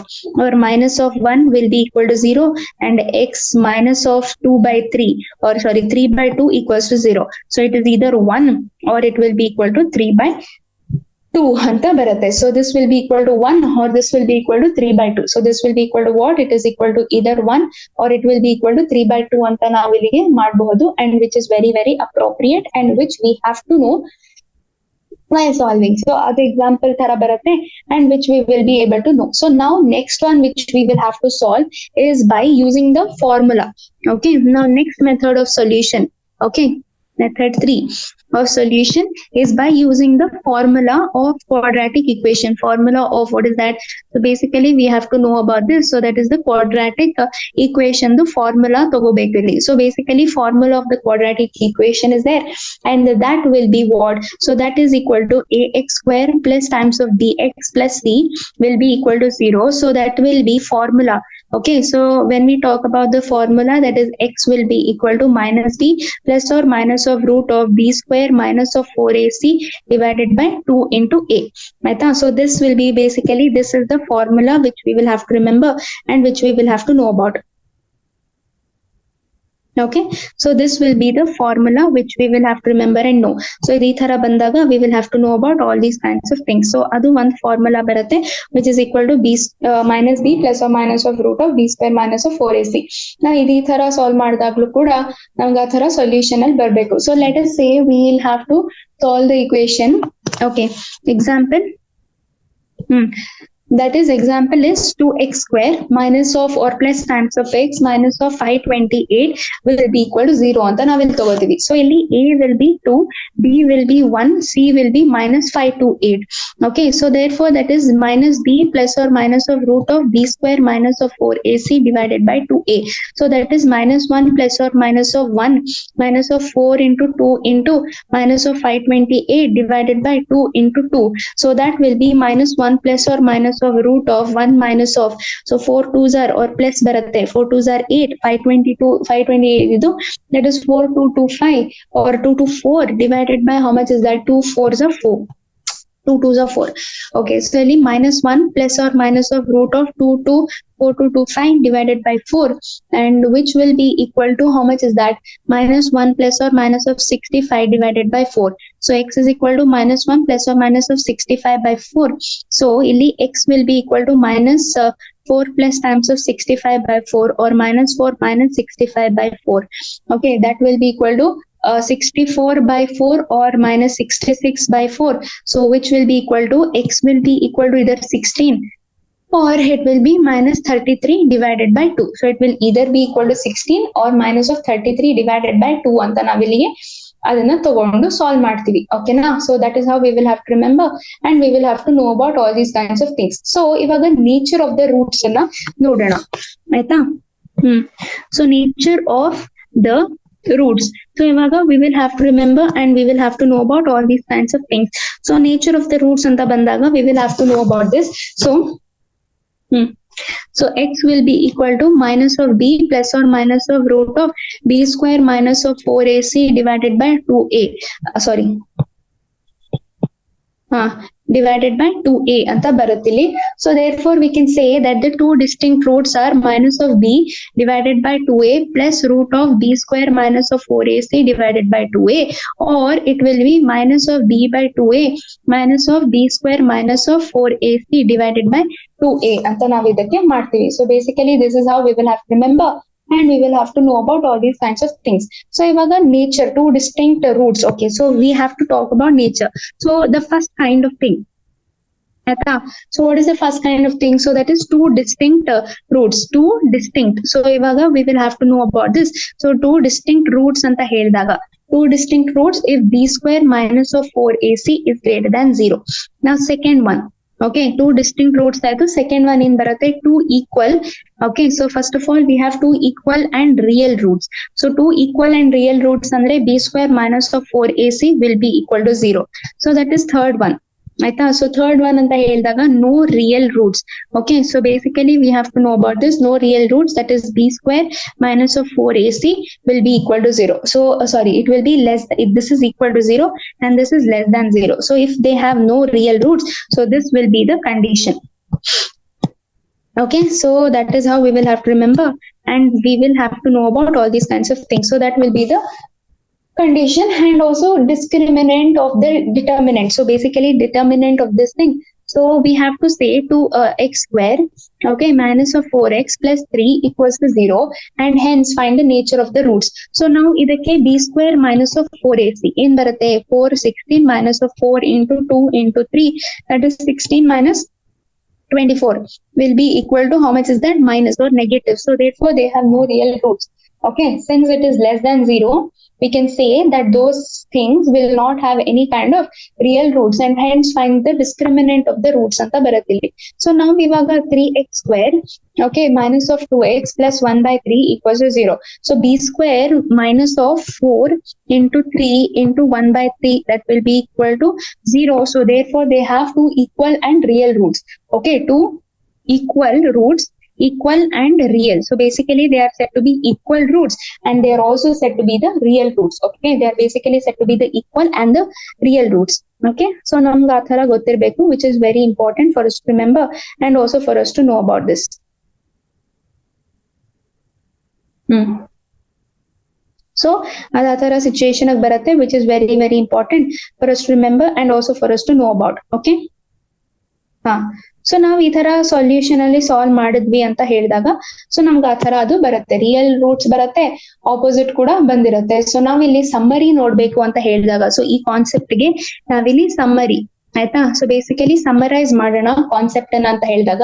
Speaker 1: or minus of 1 will be equal to 0, and x minus of 2 by 3, or sorry 3 by 2 equals to 0. So it is either 1 or it will be equal to 3 by 2 ಅಂತ ಬರುತ್ತೆ. So this will be equal to 1 or this will be equal to 3 by 2. So this will be equal to what? It is equal to either 1 or it will be equal to 3 by 2 ಅಂತ ನಾವು ಇಲ್ಲಿಗೆ ಮಾಡಬಹುದು, and which is very very appropriate and which we have to know while solving. So ಅದು example ತರ ಬರುತ್ತೆ and which we will be able to know. So now next one which we will have to solve is by using the formula. Okay, now next method of solution. Okay, method 3 of solution is by using the formula of quadratic equation. Formula of what is that? So basically we have to know about this. So that is the quadratic equation, the formula ತಗೋಬೇಕಿಲ್ಲಿ. So basically formula of the quadratic equation is there, and that will be what? So that is equal to ax square plus times of bx plus c will be equal to 0. So that will be formula. Okay, so when we talk about the formula, that is x will be equal to minus b plus or minus of root of b square minus of 4ac divided by 2 into a. Right? So this will be basically, this is the formula which we will have to remember and which we will have to know about. Okay, so this will be the formula which we will have to remember and know. So ಈ ತರ ಬಂದಾಗ we will have to know about all these kinds of things. So ಅದು ಒಂದು formula ಬರುತ್ತೆ which is equal to b minus b plus or minus of root of b square minus of 4ac. ನಾವು ಈ ತರ solve ಮಾಡಿದಾಗ್ಲೂ ಕೂಡ ನಮ್ಗೆ ಆ ತರ ಸೊಲ್ಯೂಷನ್ ಅಲ್ಲಿ ಬರಬೇಕು. So let us say we will have to solve the equation. Okay, example. That is example is 2x square minus of or plus times of x minus of 528 will be equal to 0 ಅಂತ ನಾವಿಲ್ಲಿ ತಗೋತೀವಿ. So ಇಲ್ಲಿ a will be 2, b will be 1, c will be minus 528. Okay, so therefore that is minus b plus or minus of root of b square minus of 4ac divided by 2a. So that is minus 1 plus or minus of 1 minus of 4 into 2 into minus of 528 divided by 2 into 2. So that will be minus 1 plus or minus of root of 1 minus of, so 4 2s are or plus ಬರುತ್ತೆ, 4 2s are 8, 528 ಇದು, that is 4225 or 224 divided by how much is that? 2 4s are 4. 2 2s are 4. Okay, so only minus 1 plus or minus of root of 4225 divided by 4, and which will be equal to how much is that? Minus 1 plus or minus of 65 divided by 4. So x is equal to minus 1 plus or minus of 65 by 4. So illi x will be equal to minus 4 plus times of 65 by 4, or minus 4 minus 65 by 4. Okay, that will be equal to 64 by 4 or minus 66 by 4. So which will be equal to, x will be equal to either 16 or it will be minus 33 divided by 2. So it will either be equal to 16 or minus of 33 divided by 2 ಅಂತ ನಾವಿಲ್ಲಿಗೆ ಅದನ್ನ ತಗೊಂಡು solve ಮಾಡ್ತೀವಿ. ಓಕೆನಾ? So that is how we will have to remember and we will have to know about all these kinds of things. So ಇವಾಗ nature of the roots ಅನ್ನ ನೋಡೋಣ, ಆಯ್ತಾ? So nature of the roots. So ivaga we will have to remember and we will have to know about all these kinds of things. So nature of the roots anta bandaga we will have to know about this. So x will be equal to minus of b plus or minus of root of b square minus of 4ac divided by 2a. divided by 2a ಅಂತ ಬರುತ್ತಿಲ್ಲಿ. So therefore we can say that the two distinct roots are minus of b divided by 2a plus root of b square minus of 4ac divided by 2a, or it will be minus of b by 2a minus of b square minus of 4ac divided by 2a ಅಂತ ನಾವು ಇದಕ್ಕೆ ಮಾಡ್ತೀವಿ. So basically this is how we will have to remember, and we will have to know about all these kinds of things. So ivaga nature, two distinct roots. Okay, so we have to talk about nature. So the first kind of thing, so what is the first kind of thing? So that is two distinct roots, two distinct. So ivaga we will have to know about this. So two distinct roots anta helidaga, two distinct roots if b square minus of 4ac is greater than 0. Now second one, okay, two distinct roots ಆಯ್ತು. Second one in ಬರುತ್ತೆ two equal. Okay, so first of all we have two equal and real roots. So two equal and real roots ಅಂದ್ರೆ b square minus of 4ac will be equal to 0. So that is third one. ಆಯ್ತಾ? So third one ಅಂತ ಹೇಳಿದಾಗ no real roots. Okay, so basically we have to know about this. No real roots, that is b square minus of 4ac will be equal to 0. So sorry, it will be less, if this is equal to 0 and this is less than 0. So if they have no real roots, so this will be the condition. Okay, so that is how we will have to remember, and we will have to know about all these kinds of things. So that will be the condition, and also discriminant of the determinant. So basically determinant of this thing. So we have to say to x square, okay, minus of 4x plus 3 equals to 0, and hence find the nature of the roots. So now idakke b square minus of 4ac in barutte 416 minus of 4 into 2 into 3, that is 16 minus 24 will be equal to how much is that? Minus or negative. So therefore they have no real roots. Okay, since it is less than 0, we can say that those things will not have any kind of real roots, and hence find the discriminant of the roots anta ಬರುತ್ತಿಲ್ಲಿ. So now ivaga 3x square, okay, minus of 2x plus 1 by 3 equals to 0. So b square minus of 4 into 3 into 1 by 3, that will be equal to 0. So therefore they have two equal and real roots. Okay, two equal roots, equal and real. So basically they are said to be equal roots, and they are also said to be the real roots. Okay, they are basically said to be the equal and the real roots. Okay, so ನಮ್ಗೆ ಆ ತರ ಗೊತ್ತಿರಬೇಕು, which is very important for us to remember and also for us to know about this. So ಅದ ತರ situation ಬರುತ್ತೆ, which is very very important for us to remember and also for us to know about. Okay, so ನಾವ್ ಈ ತರ solution ಅಲ್ಲಿ solve ಮಾಡಿದ್ವಿ ಅಂತ ಹೇಳಿದಾಗ, ಸೊ ನಮ್ಗೆ ಆ ತರ ಅದು ಬರುತ್ತೆ, ರಿಯಲ್ ರೂಟ್ಸ್ ಬರುತ್ತೆ, ಆಪೋಸಿಟ್ ಕೂಡ ಬಂದಿರುತ್ತೆ. ಸೊ ನಾವಿಲ್ಲಿ ಸಮ್ಮರಿ ನೋಡ್ಬೇಕು ಅಂತ ಹೇಳಿದಾಗ, ಸೊ ಈ ಕಾನ್ಸೆಪ್ಟ್ ಗೆ ನಾವಿಲ್ಲಿ ಸಮ್ಮರಿ, ಆಯ್ತಾ? ಸೊ ಬೇಸಿಕಲಿ ಸಮ್ಮರೈಸ್ ಮಾಡೋಣ ಕಾನ್ಸೆಪ್ಟ್ ಅನ್ನ ಅಂತ ಹೇಳಿದಾಗ,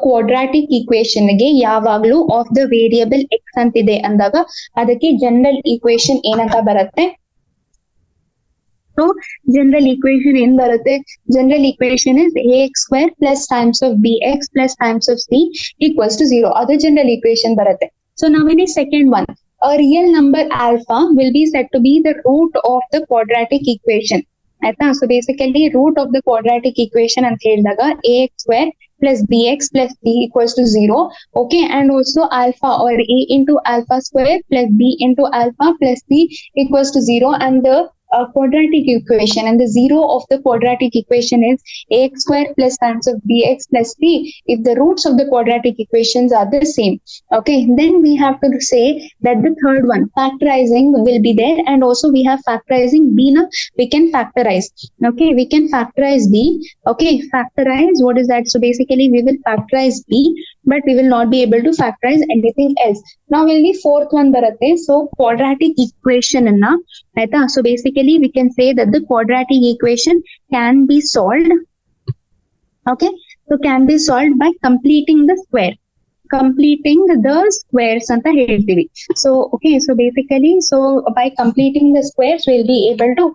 Speaker 1: ಕ್ವಾಡ್ರಾಟಿಕ್ ಈಕ್ವೇಶನ್ ಗೆ ಯಾವಾಗ್ಲೂ ಆಫ್ ದ ವೇರಿಯಬಲ್ ಎಕ್ಸ್ ಅಂತಿದೆ ಅಂದಾಗ ಅದಕ್ಕೆ ಜನರಲ್ ಈಕ್ವೇಶನ್ ಏನಂತ ಬರುತ್ತೆ? So general equation in barutte, general equation is ax square plus times of bx plus times of c equals to 0. Other general equation barutte. So now in the second one, a real number alpha will be said to be the root of the quadratic equation. So basically root of the quadratic equation ant helidaga ax square plus bx plus c equals to 0. Okay, and also alpha or a into alpha square plus b into alpha plus c equals to 0, and the quadratic equation, and the 0 of the quadratic equation is ax square plus times of bx plus c if the roots of the quadratic equations are the same. Okay, then we have to say that the third one, factorizing, will be there, and also we have factorizing b. Now we can factorize. Okay, we can factorize b. Okay, factorize, what is that? So basically we will factorize b, but we will not be able to factorize anything else. Now will the fourth one baratte. So quadratic equation anna, aita? So basically we can say that the quadratic equation can be solved. Okay, so can be solved by completing the square, completing the squares anta ಹೇಳ್ತೀವಿ. So okay, so basically, so by completing the squares we'll be able to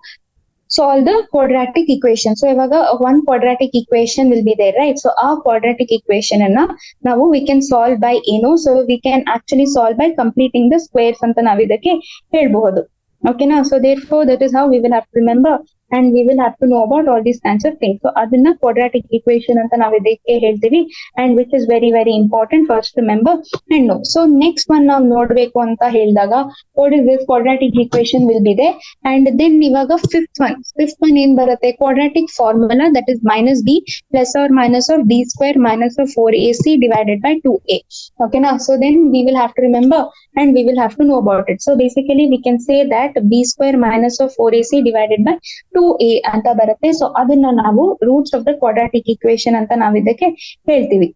Speaker 1: solve the quadratic equation. So ivaga one quadratic equation will be there, right? So our quadratic equation anna now we can solve by so we can actually solve by completing the squares anta ನಾವು ಇದಕ್ಕೆ ಹೇಳ್ಬಹುದು. Okay, now so therefore that is how we will have to remember, and we will have to know about all these kinds of things. So ಅದನ್ನ quadratic equation ಅಂತ ನಾವು ಇದಕ್ಕೆ ಹೇಳ್ತೀವಿ, and which is very very important first remember and know. So next one ನಾವು ನೋಡ್ಬೇಕು ಅಂತ ಹೇಳಿದಾಗ what is this quadratic equation will be there, and then ಇವಾಗ fifth one ಏನ್ ಬರುತ್ತೆ, quadratic formula, that is minus b plus or minus of d square minus of 4ac divided by 2a. Okay na, so then we will have to remember and we will have to know about it. So basically we can say that b square minus of 4ac divided by 2a ಅಂತ ಬರುತ್ತೆ. So ಅದನ್ನ ನಾವು roots of the quadratic equation ಅಂತ ನಾವು ಇದಕ್ಕೆ ಹೇಳ್ತೀವಿ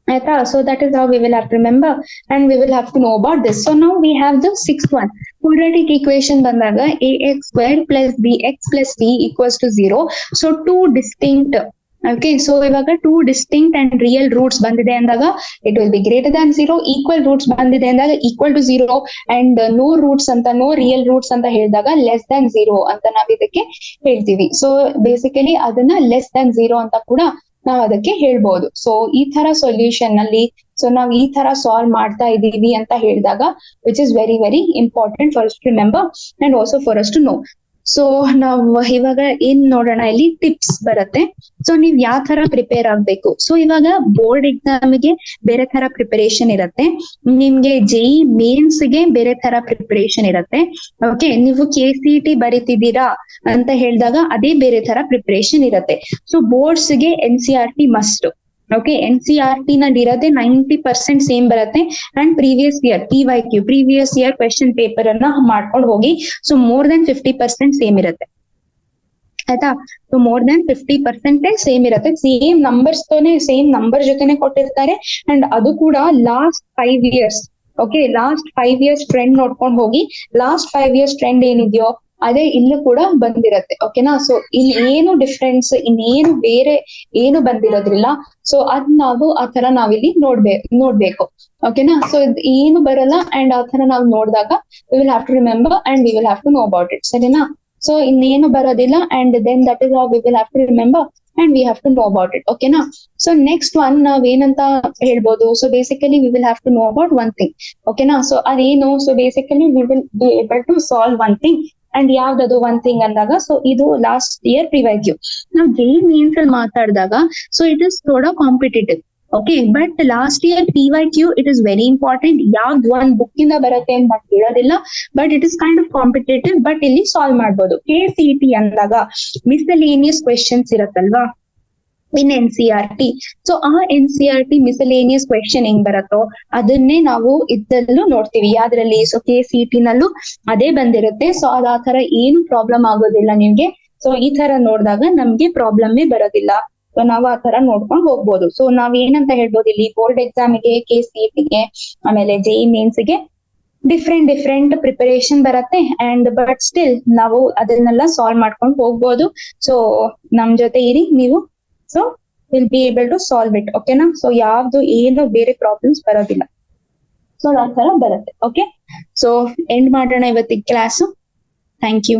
Speaker 1: ಆಯ್ತಾ. So that is how we will have to remember and we will have to know about this. So now we have the sixth one. Quadratic equation ಬಂದಾಗ ax square plus bx plus c equals to 0. So two distinct, okay, so ಇವಾಗ two distinct and real roots ಬಂದಿದೆ ಅಂದಾಗ it will be greater than 0. Equal roots ಬಂದಿದೆ ಅಂದಾಗ equal to 0 and no roots ಅಂತ, no real roots ಅಂತ ಹೇಳಿದಾಗ less than 0 ಅಂತ ನಾವ್ ಇದಕ್ಕೆ ಹೇಳ್ತೀವಿ. ಸೊ ಬೇಸಿಕಲಿ ಅದನ್ನ ಲೆಸ್ ದನ್ 0 ಅಂತ ಕೂಡ ನಾವ್ ಅದಕ್ಕೆ ಹೇಳ್ಬಹುದು. ಸೊ ಈ ತರ ಸೊಲ್ಯೂಷನ್ ನಲ್ಲಿ ಸೊ ನಾವ್ ಈ ತರ ಸಾಲ್ವ್ ಮಾಡ್ತಾ ಇದೀವಿ ಅಂತ ಹೇಳಿದಾಗ which is very very important for us to remember and also for us to know. So ನಾವ್ ಇವಾಗ ಏನ್ ನೋಡೋಣ, ಇಲ್ಲಿ ಟಿಪ್ಸ್ ಬರುತ್ತೆ. ಸೊ ನೀವ್ ಯಾವ ತರ ಪ್ರಿಪೇರ್ ಆಗ್ಬೇಕು. ಸೊ ಇವಾಗ ಬೋರ್ಡ್ ಎಕ್ಸಾಮ್ಗೆ ಬೇರೆ ತರ ಪ್ರಿಪರೇಷನ್ ಇರುತ್ತೆ, ನಿಮ್ಗೆ ಜೆಇ ಮೇನ್ಸ್ ಗೆ ಬೇರೆ ತರ ಪ್ರಿಪರೇಷನ್ ಇರುತ್ತೆ. ಓಕೆ, ನೀವು KCET ಬರೀತಿದ್ದೀರಾ ಅಂತ ಹೇಳಿದಾಗ ಅದೇ ಬೇರೆ ತರ ಪ್ರಿಪರೇಷನ್ ಇರುತ್ತೆ. ಸೊ ಬೋರ್ಡ್ಸ್ ಗೆ NCERT ಮಸ್ಟ್. ಓಕೆ, NCERT ನಲ್ಲಿ ಇರೋದೇ 90% ಸೇಮ್ ಬರುತ್ತೆ and previous year PYQ previous year question paper ಅನ್ನ ಮಾಡ್ಕೊಂಡು ಹೋಗಿ. ಸೊ ಮೋರ್ ದನ್ 50% ಸೇಮ್ ಇರುತ್ತೆ ಆಯ್ತಾ. ಸೊ ಮೋರ್ ದನ್ 50% ಸೇಮ್ ಇರುತ್ತೆ. ಸೇಮ್ ನಂಬರ್ಸ್ ಸೇಮ್ ನಂಬರ್ ಜೊತೆನೆ ಕೊಟ್ಟಿರ್ತಾರೆ ಅಂಡ್ ಅದು ಕೂಡ last 5 years. Okay, last 5 years trend ನೋಡ್ಕೊಂಡು ಹೋಗಿ. ಲಾಸ್ಟ್ 5 ಇಯರ್ಸ್ ಟ್ರೆಂಡ್ ಏನಿದೆಯೋ ಅದೇ ಇಲ್ಲೂ ಕೂಡ ಬಂದಿರತ್ತೆ. ಓಕೆನಾ, ಸೊ ಇಲ್ಲಿ ಏನು ಡಿಫ್ರೆನ್ಸ್, ಇನ್ನೇನು ಬೇರೆ ಏನು ಬಂದಿರೋದ್ರಿಲ್ಲ. ಸೊ ಅದ್ ನಾವು ಆ ತರ ನಾವಿಲ್ಲಿ ನೋಡ್ಬೇಕು. ಓಕೆನಾ, ಸೊ ಏನು ಬರಲ್ಲ ಅಂಡ್ ಆ ತರ ನಾವು ನೋಡಿದಾಗ we will have to remember and we will have to know about it. ಸರಿನಾ, ಸೊ ಇನ್ನೇನು ಬರೋದಿಲ್ಲ and then that is how we will have to remember and we have to know about it. Okay na, so next one ನಾವ್ ಏನಂತ ಹೇಳ್ಬೋದು. So basically we will have to know about one thing. Okay na, so ಅದೇನು, so basically we will be able to solve one thing. And ಯಾವ್ದದು one thing ಅಂದಾಗ, so ಇದು last year PYQ. ನಾವು JEE mains ಅಲ್ಲಿ ಮಾತಾಡಿದಾಗ so it is ಥೋಡಾ competitive. Okay, but last year PYQ it is very important. ಯಾವ್ದು ಒಂದ್ book ಇಂದ ಬರುತ್ತೆ ಅಂತ ಹೇಳೋದಿಲ್ಲ, but it is kind of competitive. But ಇಲ್ಲಿ ಸಾಲ್ವ್ ಮಾಡ್ಬೋದು. KCET ಅಂದಾಗ ಮಿಸ್ಸೆಲೇನಿಯಸ್ ಕ್ವೆಶನ್ಸ್ ಇರತ್ತಲ್ವಾ ಇನ್ NCERT. ಸೊ ಆ NCERT ಮಿಸಲೇನಿಯಸ್ ಕ್ವೆಶನ್ ಹೆಂಗ್ ಬರತ್ತೋ ಅದನ್ನೇ ನಾವು ಇದರಲ್ಲೂ ನೋಡ್ತೀವಿ. ಯಾವ್ದ್ರಲ್ಲಿ, ಸೊ KCET ನಲ್ಲೂ ಅದೇ ಬಂದಿರುತ್ತೆ. ಸೊ ಅದ್ ಆ ತರ ಏನು ಪ್ರಾಬ್ಲಮ್ ಆಗೋದಿಲ್ಲ ನಿಮ್ಗೆ. ಸೊ ಈ ತರ ನೋಡಿದಾಗ ನಮ್ಗೆ ಪ್ರಾಬ್ಲಮ್ಮೇ ಬರೋದಿಲ್ಲ. ಸೊ ನಾವು ಆ ತರ ನೋಡ್ಕೊಂಡು ಹೋಗ್ಬೋದು. ಸೊ ನಾವ್ ಏನಂತ ಹೇಳ್ಬೋದು, ಇಲ್ಲಿ ಬೋರ್ಡ್ ಎಕ್ಸಾಮ್ಗೆ, KCETಗೆ, ಆಮೇಲೆ JEE ಮೇನ್ಸ್ಗೆ ಡಿಫ್ರೆಂಟ್ ಪ್ರಿಪರೇಷನ್ ಬರುತ್ತೆ ಅಂಡ್ ಬಟ್ ಸ್ಟಿಲ್ ನಾವು ಅದನ್ನೆಲ್ಲ ಸಾಲ್ವ್ ಮಾಡ್ಕೊಂಡು ಹೋಗ್ಬೋದು. ಸೊ ನಮ್ ಜೊತೆ ಇರಿ ನೀವು. So will be able to solve it. ಓಕೆನಾ, ಸೊ ಯಾವ್ದು ಏನು ಬೇರೆ ಪ್ರಾಬ್ಲಮ್ಸ್ ಬರೋದಿಲ್ಲ. ಸೊ ಆ ತರ ಬರುತ್ತೆ. ಓಕೆ, ಸೊ ಎಂಡ್ ಮಾಡೋಣ ಇವತ್ತಿನ ಕ್ಲಾಸು. Thank you.